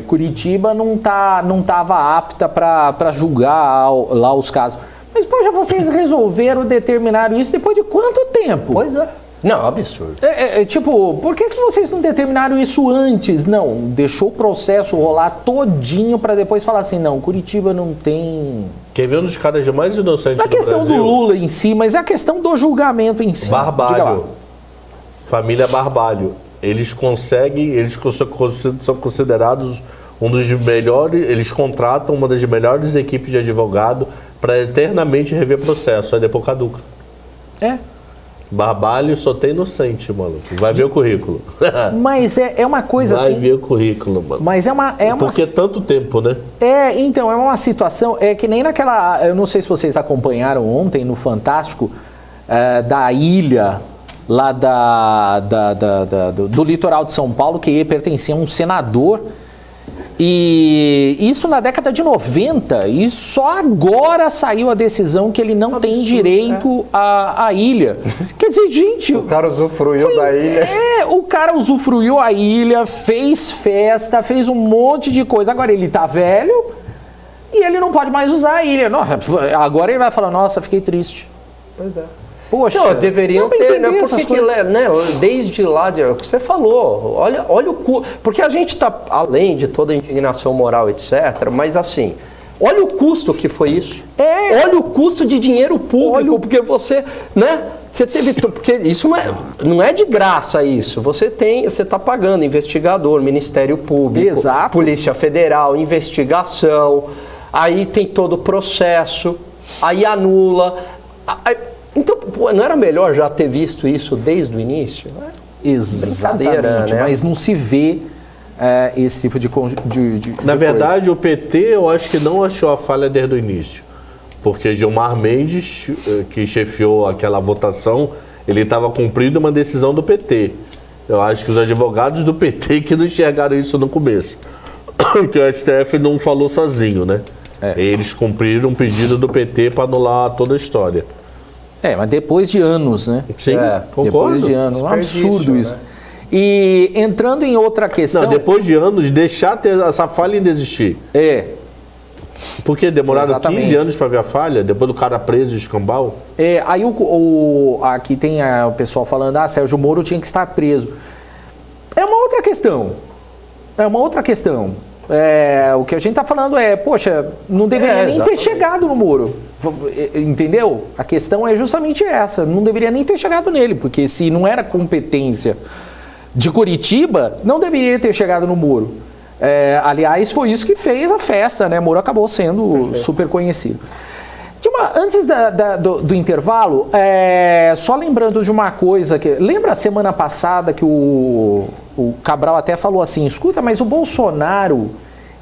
Curitiba não estava apta para julgar lá os casos. Mas, poxa, vocês resolveram determinar isso depois de quanto tempo? Pois é. Não, absurdo. Por que vocês não determinaram isso antes? Não, deixou o processo rolar todinho para depois falar assim, Curitiba não tem... Quer ver um dos caras mais inocentes do Brasil? A questão do Lula em si, mas é a questão do julgamento em si. Barbalho. Família Barbalho. Eles são considerados um dos melhores, eles contratam uma das melhores equipes de advogado para eternamente rever processo, aí depois caduca. Barbalho só tem inocente, maluco. Vai ver o currículo. Mas é uma coisa assim... Vai ver o currículo, mano. Mas é uma... Porque tanto tempo, né? Então, é uma situação... É que nem naquela... Eu não sei se vocês acompanharam ontem no Fantástico, da ilha lá do litoral de São Paulo, que pertencia a um senador. E isso na década de 90, e só agora saiu a decisão que ele não tem direito à ilha. Quer dizer, gente... O cara usufruiu da ilha. O cara usufruiu a ilha, fez festa, fez um monte de coisa. Agora ele tá velho e ele não pode mais usar a ilha. Agora ele vai falar, nossa, fiquei triste. Pois é. Poxa, deveriam ter, né? Desde lá, o que você falou, olha o custo. Porque a gente está, além de toda a indignação moral, etc., mas assim, olha o custo que foi isso. Olha o custo de dinheiro público, porque você, né? Você teve. Porque isso não é de graça isso. Você está pagando investigador, Ministério Público, exato, Polícia Federal, investigação, aí tem todo o processo, aí anula. Então, não era melhor já ter visto isso desde o início? Exatamente, né? Mas não se vê esse tipo de Na verdade, coisa. O PT, eu acho que não achou a falha desde o início. Porque Gilmar Mendes, que chefiou aquela votação, ele estava cumprindo uma decisão do PT. Eu acho que os advogados do PT que não enxergaram isso no começo. Que o STF não falou sozinho, né? Eles cumpriram um pedido do PT para anular toda a história. Mas depois de anos, né? Sim, concordo. Depois de anos, um absurdo isso. Né? E entrando em outra questão... Não, depois de anos, deixar essa falha ainda existir. Porque demoraram Exatamente. 15 anos para ver a falha, depois do cara preso de escambau. Aí aqui tem o pessoal falando, Sérgio Moro tinha que estar preso. É uma outra questão. O que a gente está falando poxa, não deveria nem ter chegado no Moro. Entendeu? A questão é justamente essa. Não deveria nem ter chegado nele, porque se não era competência de Curitiba, não deveria ter chegado no Moro. Aliás, foi isso que fez a festa, né? Moro acabou sendo super conhecido. Antes do intervalo, só lembrando de uma coisa, lembra a semana passada que o Cabral até falou assim, escuta, mas o Bolsonaro,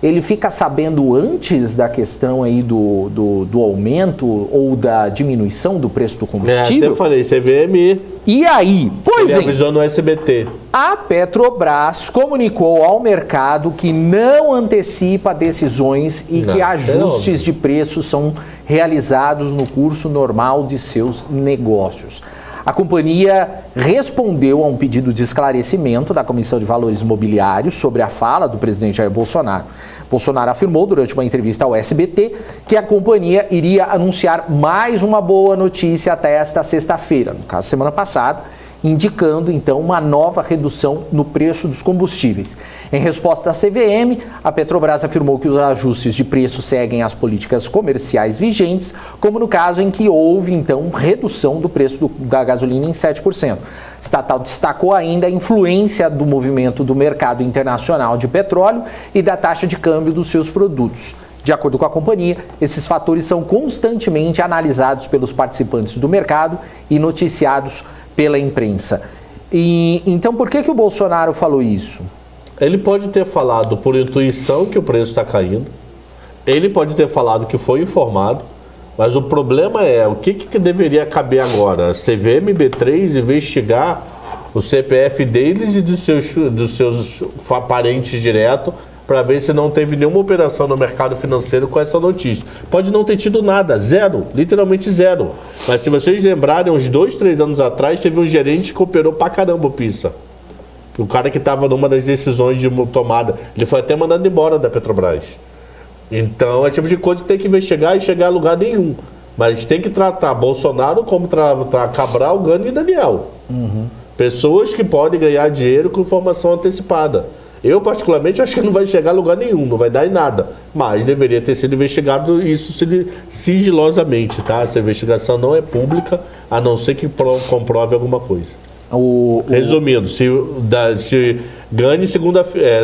ele fica sabendo antes da questão aí do aumento ou da diminuição do preço do combustível? Até falei, CVM. E aí? Pois ele avisou no SBT. A Petrobras comunicou ao mercado que não antecipa decisões e que ajustes de preços são realizados no curso normal de seus negócios. A companhia respondeu a um pedido de esclarecimento da Comissão de Valores Mobiliários sobre a fala do presidente Jair Bolsonaro. Bolsonaro afirmou durante uma entrevista ao SBT que a companhia iria anunciar mais uma boa notícia até esta sexta-feira, no caso, semana passada, indicando, então, uma nova redução no preço dos combustíveis. Em resposta à CVM, a Petrobras afirmou que os ajustes de preço seguem as políticas comerciais vigentes, como no caso em que houve, então, redução do preço da gasolina em 7%. A estatal destacou ainda a influência do movimento do mercado internacional de petróleo e da taxa de câmbio dos seus produtos. De acordo com a companhia, esses fatores são constantemente analisados pelos participantes do mercado e noticiados pela imprensa. Então, por que o Bolsonaro falou isso? Ele pode ter falado por intuição que o preço está caindo. Ele pode ter falado que foi informado. Mas o problema é, o que deveria caber agora? A CVM B3 investigar o CPF deles e dos seus parentes diretos para ver se não teve nenhuma operação no mercado financeiro com essa notícia. Pode não ter tido nada, zero, literalmente zero. Mas se vocês lembrarem, uns 2, 3 anos atrás, teve um gerente que operou pra caramba o Pissa. O cara que estava numa das decisões de tomada, ele foi até mandado embora da Petrobras. Então é o tipo de coisa que tem que investigar e chegar a lugar nenhum. Mas tem que tratar Bolsonaro como tratar Cabral, Gani e Daniel. Pessoas que podem ganhar dinheiro com informação antecipada. Eu, particularmente, acho que não vai chegar a lugar nenhum, não vai dar em nada. Mas deveria ter sido investigado isso sigilosamente, tá? Essa investigação não é pública, a não ser que comprove alguma coisa. Resumindo, se Gani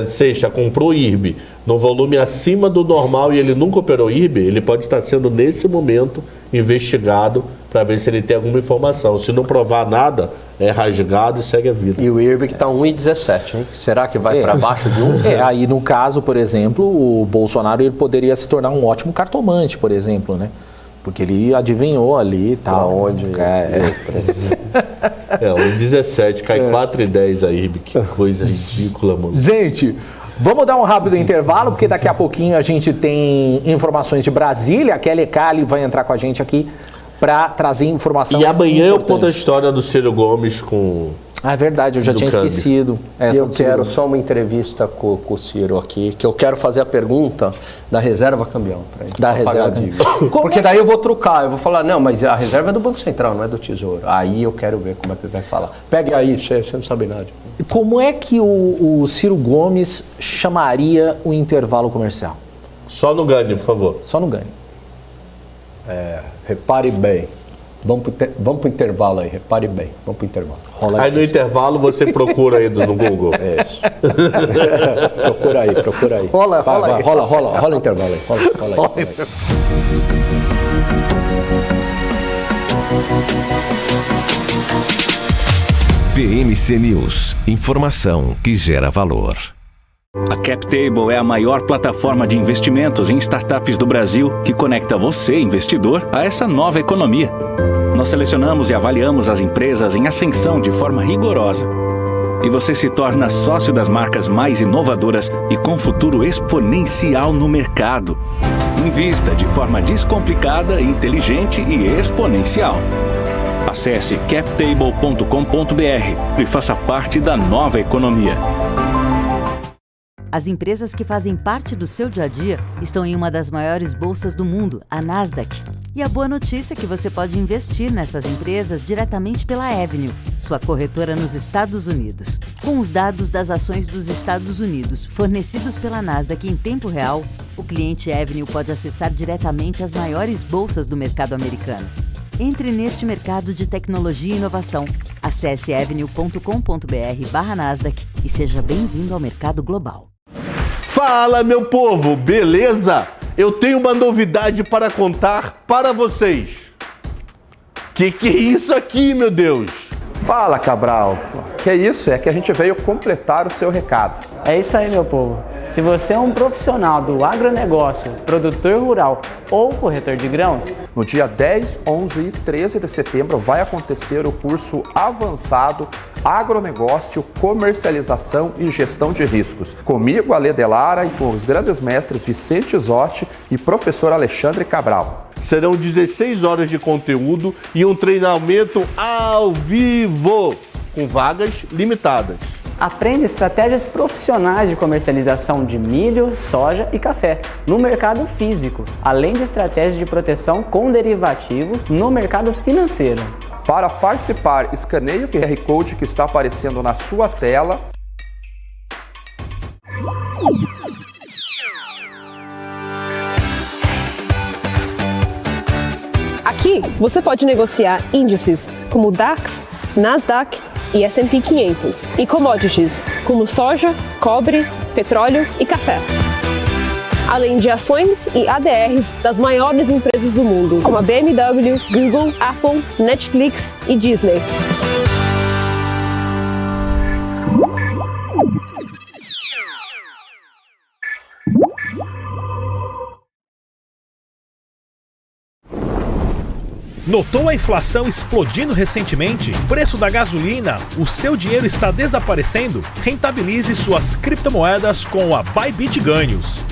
sexta comprou IRB no volume acima do normal e ele nunca operou IRB, ele pode estar sendo, nesse momento, investigado para ver se ele tem alguma informação. Se não provar nada, é rasgado e segue a vida. E o IRB que está 1,17, hein? Será que vai para baixo de 1? Aí no caso, por exemplo, o Bolsonaro ele poderia se tornar um ótimo cartomante, por exemplo, né? Porque ele adivinhou ali e tal. Onde? 1,17, cai 4,10 a IRB. Que coisa ridícula, mano. Gente, vamos dar um rápido intervalo, porque daqui a pouquinho a gente tem informações de Brasília. A Kelly Cali vai entrar com a gente aqui para trazer informação. E amanhã eu conto a história do Ciro Gomes com... É verdade, eu já tinha esquecido. Eu quero só uma entrevista com o Ciro aqui, que eu quero fazer a pergunta da reserva cambião. Da reserva cambião. Porque daí eu vou trucar, eu vou falar, não, mas a reserva é do Banco Central, não é do Tesouro. Aí eu quero ver como é que ele vai falar. Pegue aí, você não sabe nada. Como é que o Ciro Gomes chamaria o intervalo comercial? Só no Gani, por favor. Só no Gani. Repare bem. Vamos pro intervalo aí, repare bem. Vamos pro intervalo. Aí no intervalo você procura aí no Google. Isso. Procura aí. Rola o intervalo aí. Rola aí. BMC News. Informação que gera valor. A CapTable é a maior plataforma de investimentos em startups do Brasil que conecta você, investidor, a essa nova economia. Nós selecionamos e avaliamos as empresas em ascensão de forma rigorosa. E você se torna sócio das marcas mais inovadoras e com futuro exponencial no mercado. Invista de forma descomplicada, inteligente e exponencial. Acesse captable.com.br e faça parte da nova economia. As empresas que fazem parte do seu dia a dia estão em uma das maiores bolsas do mundo, a Nasdaq. E a boa notícia é que você pode investir nessas empresas diretamente pela Avenue, sua corretora nos Estados Unidos. Com os dados das ações dos Estados Unidos fornecidos pela Nasdaq em tempo real, o cliente Avenue pode acessar diretamente as maiores bolsas do mercado americano. Entre neste mercado de tecnologia e inovação. Acesse avenue.com.br/Nasdaq e seja bem-vindo ao mercado global. Fala, meu povo, beleza? Eu tenho uma novidade para contar para vocês. Que é isso aqui, meu Deus? Fala, Cabral. Que é isso? É que a gente veio completar o seu recado. É isso aí, meu povo. Se você é um profissional do agronegócio, produtor rural ou corretor de grãos, no dia 10, 11 e 13 de setembro vai acontecer o curso avançado Agronegócio, Comercialização e Gestão de Riscos. Comigo, Ale Delara, e com os grandes mestres Vicente Zotti e professor Alexandre Cabral. Serão 16 horas de conteúdo e um treinamento ao vivo, com vagas limitadas. Aprenda estratégias profissionais de comercialização de milho, soja e café no mercado físico, além de estratégias de proteção com derivativos no mercado financeiro. Para participar, escaneie o QR Code que está aparecendo na sua tela. Aqui você pode negociar índices como DAX, Nasdaq e S&P 500 e commodities como soja, cobre, petróleo e café. Além de ações e ADRs das maiores empresas do mundo, como a BMW, Google, Apple, Netflix e Disney. Notou a inflação explodindo recentemente? Preço da gasolina? O seu dinheiro está desaparecendo? Rentabilize suas criptomoedas com a Bybit Ganhos.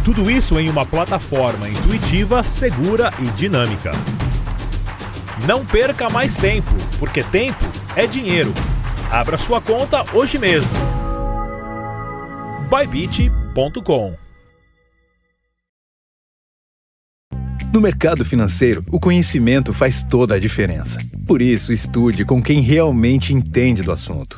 Tudo isso em uma plataforma intuitiva, segura e dinâmica. Não perca mais tempo, porque tempo é dinheiro. Abra sua conta hoje mesmo. Bybit.com. No mercado financeiro, o conhecimento faz toda a diferença. Por isso, estude com quem realmente entende do assunto.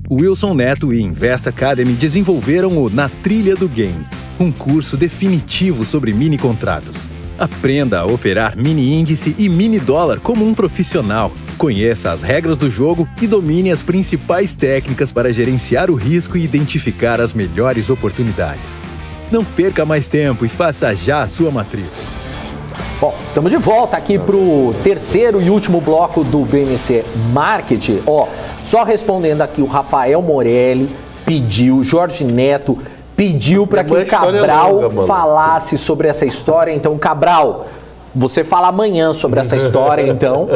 O Wilson Neto e Invest Academy desenvolveram o Na Trilha do Game, um curso definitivo sobre mini contratos. Aprenda a operar mini índice e mini dólar como um profissional. Conheça as regras do jogo e domine as principais técnicas para gerenciar o risco e identificar as melhores oportunidades. Não perca mais tempo e faça já a sua matrícula. Bom, estamos de volta aqui para o terceiro e último bloco do BMC Marketing. Só respondendo aqui, o Rafael Morelli pediu, Jorge Neto pediu para que o Cabral falasse sobre essa história. Então, Cabral, você fala amanhã sobre essa história, então.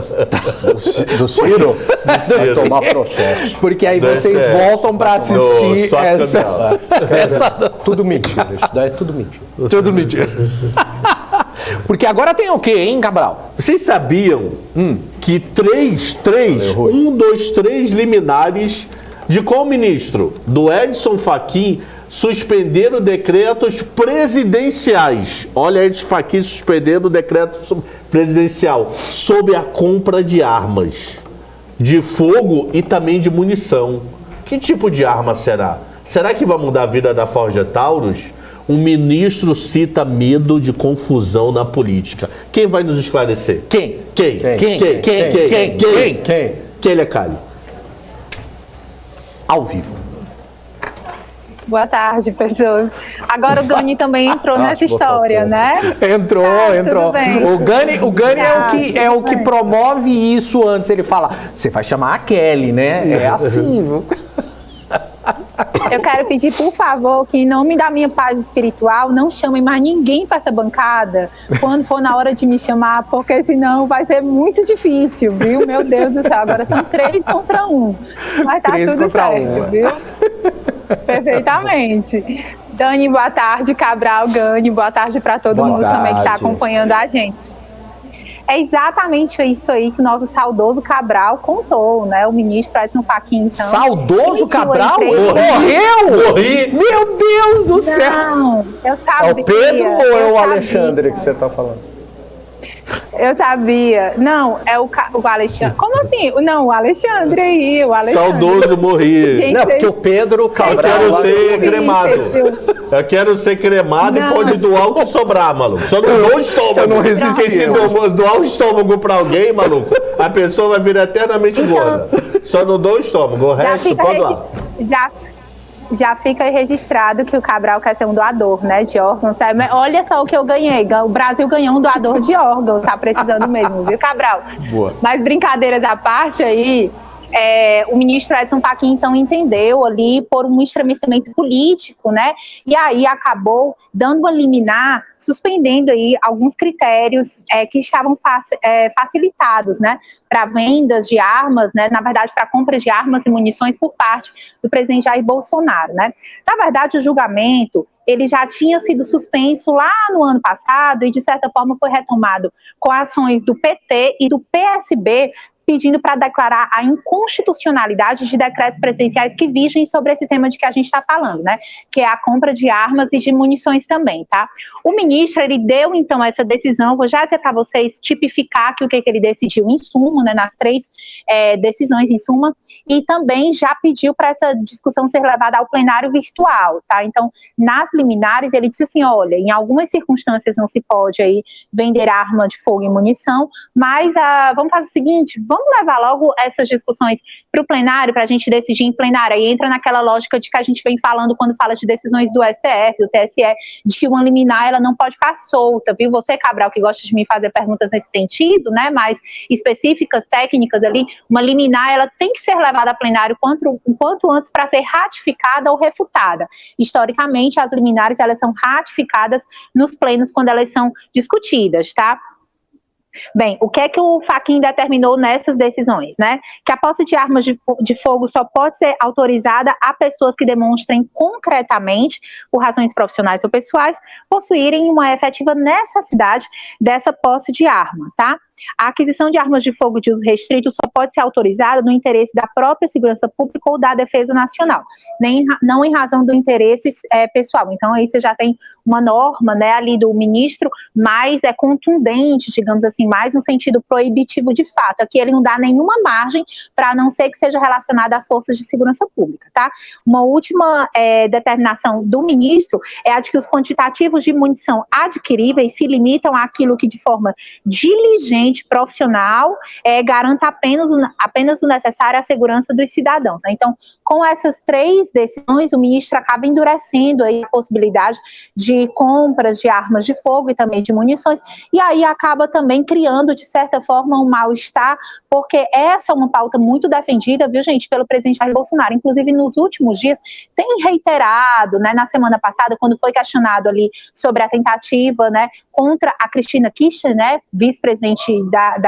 Do Ciro? Vai tomar processo. Porque aí vocês voltam para assistir essa... Tudo mentira, isso daí é tudo mentira. Tudo mentira. Porque agora tem o quê, hein, Cabral? Vocês sabiam que três liminares de qual ministro? Do Edson Fachin suspenderam decretos presidenciais. Olha, Edson Fachin suspendendo o decreto presidencial sobre a compra de armas, de fogo e também de munição. Que tipo de arma será? Será que vai mudar a vida da Forja Taurus? Um ministro cita medo de confusão na política. Quem vai nos esclarecer? Quem? Ele é Cali. Ao vivo. Boa tarde, pessoas. Agora o Gani também entrou nessa história, né? Entrou. O Gani é o que promove isso antes. Ele fala, você vai chamar a Kelly, né? É assim, viu? Eu quero pedir, por favor, que em nome da minha paz espiritual, não chamem mais ninguém para essa bancada quando for na hora de me chamar, porque senão vai ser muito difícil, viu? Meu Deus do céu, agora são 3 contra 1. Mas tá tudo certo, viu? Perfeitamente. Dani, boa tarde. Cabral, Gani, boa tarde para todo mundo também que está acompanhando a gente. É exatamente isso aí que o nosso saudoso Cabral contou, né? O ministro Edson Fachin, então... Saudoso Cabral? Morreu? Morri? Meu Deus do céu! Não, eu sabia. É o Pedro ou é o Alexandre que você está falando? Eu sabia. Não, é o Alexandre. Como assim? Não, o Alexandre aí, o Alexandre. Saudoso morri. Gente, não, porque o Pedro Cabral... Eu quero ser cremado. Eu quero ser cremado e pode doar o que sobrar, maluco. Só não dou o estômago. Eu não resisti. Porque se doar o estômago pra alguém, maluco, a pessoa vai virar eternamente gorda. Só não dou o estômago, o resto pode lá. Já fica registrado que o Cabral quer ser um doador, né, de órgãos. Olha só o que eu ganhei. O Brasil ganhou um doador de órgãos. Tá precisando mesmo, viu, Cabral? Boa. Mas brincadeiras à parte aí, o ministro Edson Fachin, então, entendeu ali por um estremecimento político, né? E aí acabou dando uma liminar, suspendendo aí alguns critérios que estavam facilitados, né? Para vendas de armas, né? Na verdade, para compras de armas e munições por parte do presidente Jair Bolsonaro, né? Na verdade, o julgamento, ele já tinha sido suspenso lá no ano passado e, de certa forma, foi retomado com ações do PT e do PSB, pedindo para declarar a inconstitucionalidade de decretos presidenciais que vigem sobre esse tema de que a gente está falando, né? Que é a compra de armas e de munições também, tá? O ministro, ele deu, então, essa decisão, vou já dizer para vocês, tipificar aqui o que ele decidiu em suma, né? Nas 3 decisões em suma, e também já pediu para essa discussão ser levada ao plenário virtual, tá? Então, nas liminares, ele disse assim, olha, em algumas circunstâncias não se pode aí vender arma de fogo e munição, mas vamos fazer o seguinte, vamos levar logo essas discussões para o plenário, para a gente decidir em plenário. Aí entra naquela lógica de que a gente vem falando quando fala de decisões do STF, do TSE, de que uma liminar ela não pode ficar solta, viu? Você, Cabral, que gosta de me fazer perguntas nesse sentido, né, mais específicas, técnicas ali, uma liminar ela tem que ser levada a plenário o quanto antes para ser ratificada ou refutada. Historicamente, as liminares elas são ratificadas nos plenos quando elas são discutidas, tá? Bem, o que é que o Fachin determinou nessas decisões, né? Que a posse de armas de fogo só pode ser autorizada a pessoas que demonstrem concretamente, por razões profissionais ou pessoais, possuírem uma efetiva necessidade dessa posse de arma, tá? A aquisição de armas de fogo de uso restrito só pode ser autorizada no interesse da própria segurança pública ou da defesa nacional, não em razão do interesse pessoal. Então, aí você já tem uma norma, né, ali do ministro, mais contundente, digamos assim, mais no sentido proibitivo de fato. Aqui ele não dá nenhuma margem para não ser que seja relacionada às forças de segurança pública, tá? Uma última determinação do ministro é a de que os quantitativos de munição adquiríveis se limitam àquilo que de forma diligente, profissional, garanta apenas o necessário à segurança dos cidadãos, né? Então, com essas 3 decisões, o ministro acaba endurecendo aí a possibilidade de compras de armas de fogo e também de munições, e aí acaba também criando, de certa forma, um mal-estar, porque essa é uma pauta muito defendida, viu, gente, pelo presidente Jair Bolsonaro. Inclusive, nos últimos dias, tem reiterado, né, na semana passada, quando foi questionado ali sobre a tentativa, né, contra a Cristina Kirchner, né, vice-presidente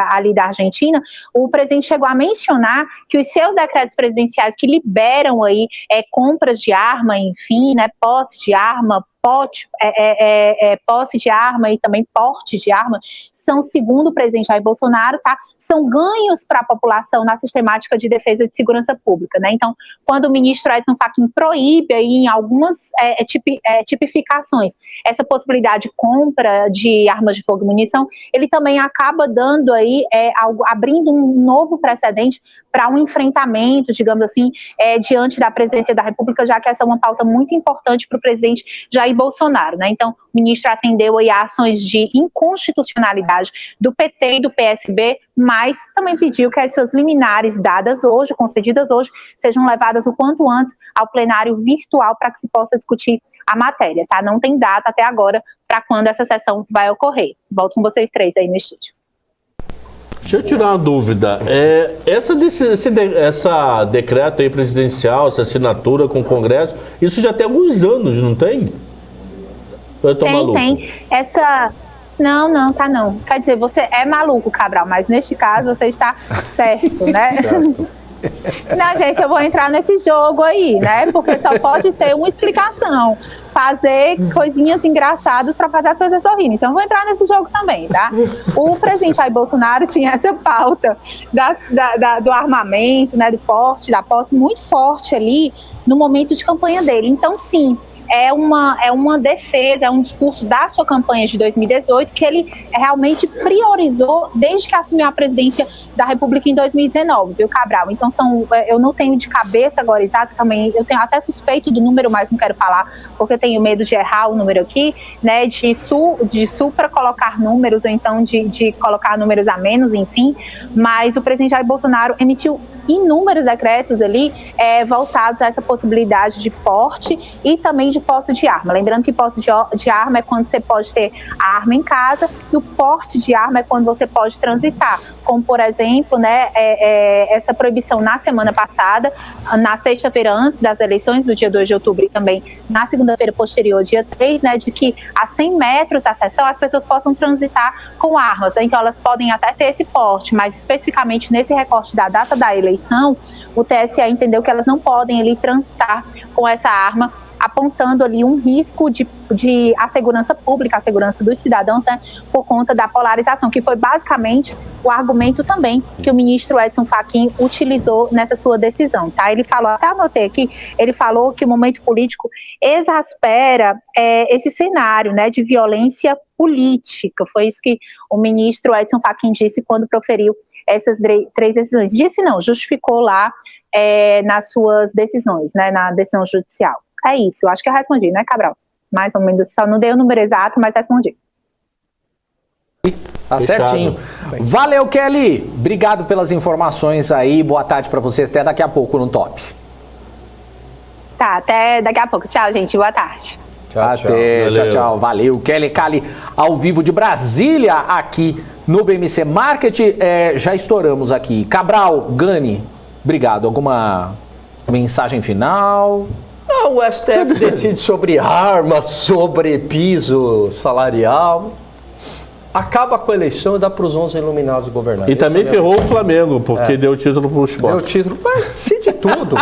ali da Argentina, o presidente chegou a mencionar que os seus decretos presidenciais que liberam aí compras de arma, enfim, né, posse de arma, posse de arma e também porte de arma, são, segundo o presidente Jair Bolsonaro, tá, são ganhos para a população na sistemática de defesa de segurança pública, né? Então, quando o ministro Edson Fachin proíbe aí em algumas tipificações essa possibilidade de compra de armas de fogo e munição, ele também acaba dando aí, abrindo um novo precedente para um enfrentamento, digamos assim, diante da presidência da República, já que essa é uma pauta muito importante para o presidente Jair Bolsonaro, né? Então, o ministro atendeu aí a ações de inconstitucionalidade do PT e do PSB, mas também pediu que as suas liminares dadas hoje, concedidas hoje, sejam levadas o quanto antes ao plenário virtual para que se possa discutir a matéria, tá? Não tem data até agora para quando essa sessão vai ocorrer. Volto com vocês 3 aí no estúdio. Deixa eu tirar uma dúvida. Essa decreto aí presidencial, essa assinatura com o Congresso, isso já tem alguns anos, não tem? Eu tô maluco? Tem. Não, tá não. Quer dizer, você é maluco, Cabral, mas neste caso você está certo, né? Certo. Não, gente, eu vou entrar nesse jogo aí, né? Porque só pode ter uma explicação. Fazer coisinhas engraçadas para fazer as pessoas sorrirem. Então, eu vou entrar nesse jogo também, tá? O presidente Jair Bolsonaro tinha essa pauta do armamento, né? Do porte, da posse, muito forte ali no momento de campanha dele. Então, sim, é uma defesa, é um discurso da sua campanha de 2018 que ele realmente priorizou desde que assumiu a presidência da República em 2019, viu, Cabral? Então, eu não tenho de cabeça agora exato também, eu tenho até suspeito do número, mas não quero falar, porque eu tenho medo de errar o número aqui, né, de supra colocar números, ou então de colocar números a menos, enfim, mas o presidente Jair Bolsonaro emitiu inúmeros decretos ali voltados a essa possibilidade de porte e também de posse de arma. Lembrando que posse de arma é quando você pode ter a arma em casa e o porte de arma é quando você pode transitar, como, por exemplo, exemplo, né, essa proibição na semana passada, na sexta-feira antes das eleições, do dia 2 de outubro, e também na segunda-feira posterior, dia 3, né, de que a 100 metros da sessão as pessoas possam transitar com armas. Então elas podem até ter esse porte, mas especificamente nesse recorte da data da eleição, o TSE entendeu que elas não podem ali transitar com essa arma, apontando ali um risco de a segurança pública, a segurança dos cidadãos, né, por conta da polarização, que foi basicamente o argumento também que o ministro Edson Fachin utilizou nessa sua decisão, tá? Ele falou, até anotei aqui, ele falou que o momento político exaspera esse cenário, né, de violência política. Foi isso que o ministro Edson Fachin disse quando proferiu essas 3 decisões. Disse não, justificou lá nas suas decisões, né, na decisão judicial. É isso, eu acho que eu respondi, né, Cabral? Mais ou menos, só não dei o número exato, mas respondi. Tá certinho. Valeu, Kelly. Obrigado pelas informações aí. Boa tarde pra você. Até daqui a pouco no Top. Tá, até daqui a pouco. Tchau, gente. Boa tarde. Tchau. Valeu. Kelly Cali, ao vivo de Brasília, aqui no BMC Market. Já estouramos aqui. Cabral, Gani, obrigado. Alguma mensagem final? O STF decide sobre armas, sobre piso salarial. Acaba com a eleição e dá para os 11 iluminados governar. E também ferrou o Flamengo, porque deu título para o esporte. Deu título, mas se de tudo.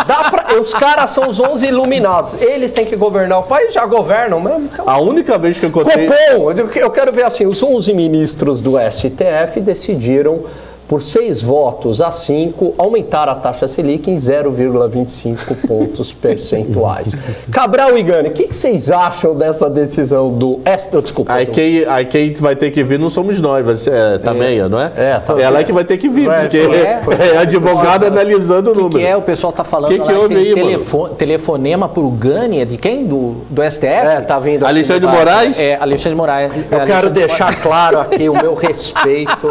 Os caras são os 11 iluminados. Eles têm que governar o país, já governam mesmo. Então... A única vez que eu encontrei... Copom, eu quero ver assim, os 11 ministros do STF decidiram, por 6 votos a 5, aumentar a taxa Selic em 0,25 pontos percentuais. Cabral e Gani, o que vocês acham dessa decisão do... Desculpa. Aí quem vai ter que vir não somos nós, vai ser Tameia, não é? Ela é que vai ter que vir, porque é advogada analisando o número. O que o pessoal tá falando que houve aí, telefonema pro Gani, é de quem? Do STF? Tá vindo. Alexandre de Moraes? Alexandre de Moraes. Eu quero deixar claro aqui o meu respeito...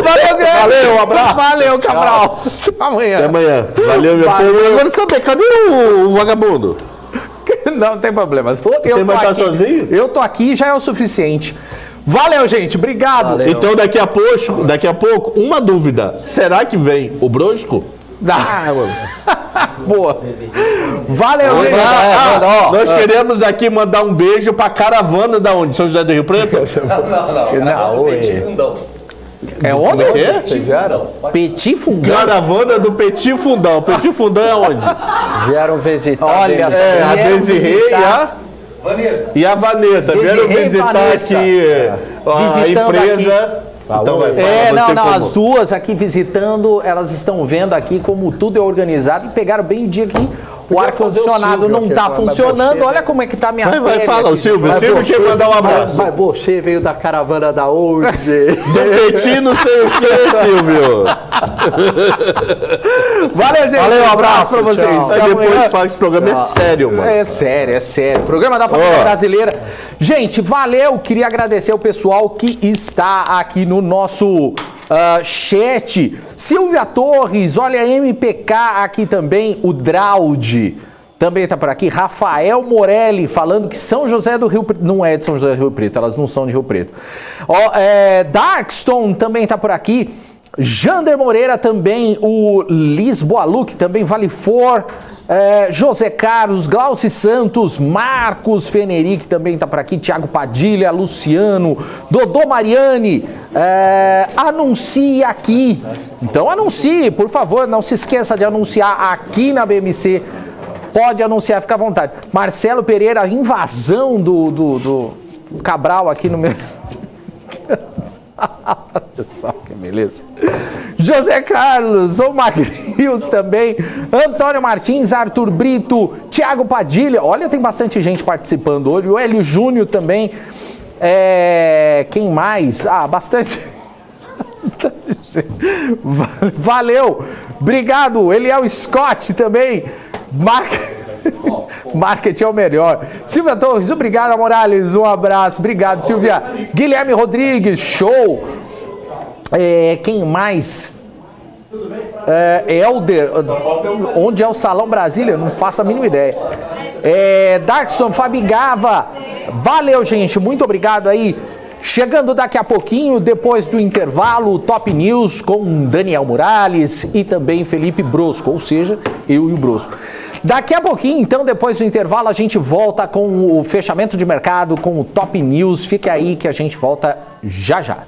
Valeu, um abraço. Valeu, Cabral. Até amanhã. Valeu, meu povo. Agora saber, cadê o vagabundo? Não tem problema. Você vai estar sozinho? Eu tô aqui, já é o suficiente. Valeu, gente. Obrigado. Valeu. Então, daqui a pouco, uma dúvida. Será que vem o Brosco? Boa. Valeu, nós queremos aqui mandar um beijo pra caravana da onde? São José do Rio Preto? Não. Petit Fundão. É onde? Petit Fundão. Caravana do Petit Fundão. Petit Fundão é onde? Vieram visitar. Olha só. A Desirê e a Vanessa. Vieram visitar aqui a empresa. Então as duas aqui visitando, elas estão vendo aqui como tudo é organizado e pegaram bem o dia que o ar-condicionado não está funcionando. Olha como é que tá a minha Vai, fala, o Silvio. O Silvio quer mandar um abraço. Mas você veio da caravana da onde? Do Petit não sei o que, Silvio. Valeu, gente. Valeu, um abraço pra vocês. Aí depois fala que esse programa é sério, mano. É sério. Programa da Família Brasileira. Gente, valeu. Queria agradecer o pessoal que está aqui no nosso chat. Silvia Torres, olha a MPK aqui também, o Draudi também está por aqui. Rafael Morelli falando que São José do Rio Preto, não é de São José do Rio Preto, elas não são de Rio Preto. Darkstone também está por aqui. Jander Moreira também, o Lisboa Luque também, Vale For, José Carlos, Glauci Santos, Marcos Feneric também está por aqui, Thiago Padilha, Luciano, Dodô Mariani, anuncie aqui. Então anuncie, por favor, não se esqueça de anunciar aqui na BMC. Pode anunciar, fica à vontade. Marcelo Pereira, invasão do Cabral aqui no meu... Olha só que beleza. José Carlos, o Magrius também, Antônio Martins, Arthur Brito, Thiago Padilha. Olha, tem bastante gente participando hoje. O Hélio Júnior também. Quem mais? Bastante. Valeu. Obrigado. Eliel Scott também. Marketing é o melhor. Silvia Torres, obrigado, Morales, um abraço, obrigado, Silvia. Guilherme Rodrigues, show. Quem mais? Helder, onde é o Salão Brasília? Não faço a mínima ideia. Darkson, Fabi Gava, valeu, gente, muito obrigado aí. Chegando daqui a pouquinho, depois do intervalo, o Top News com Daniel Morales e também Felipe Brosco, ou seja, eu e o Brosco. Daqui a pouquinho, então, depois do intervalo, a gente volta com o fechamento de mercado, com o Top News. Fique aí que a gente volta já já.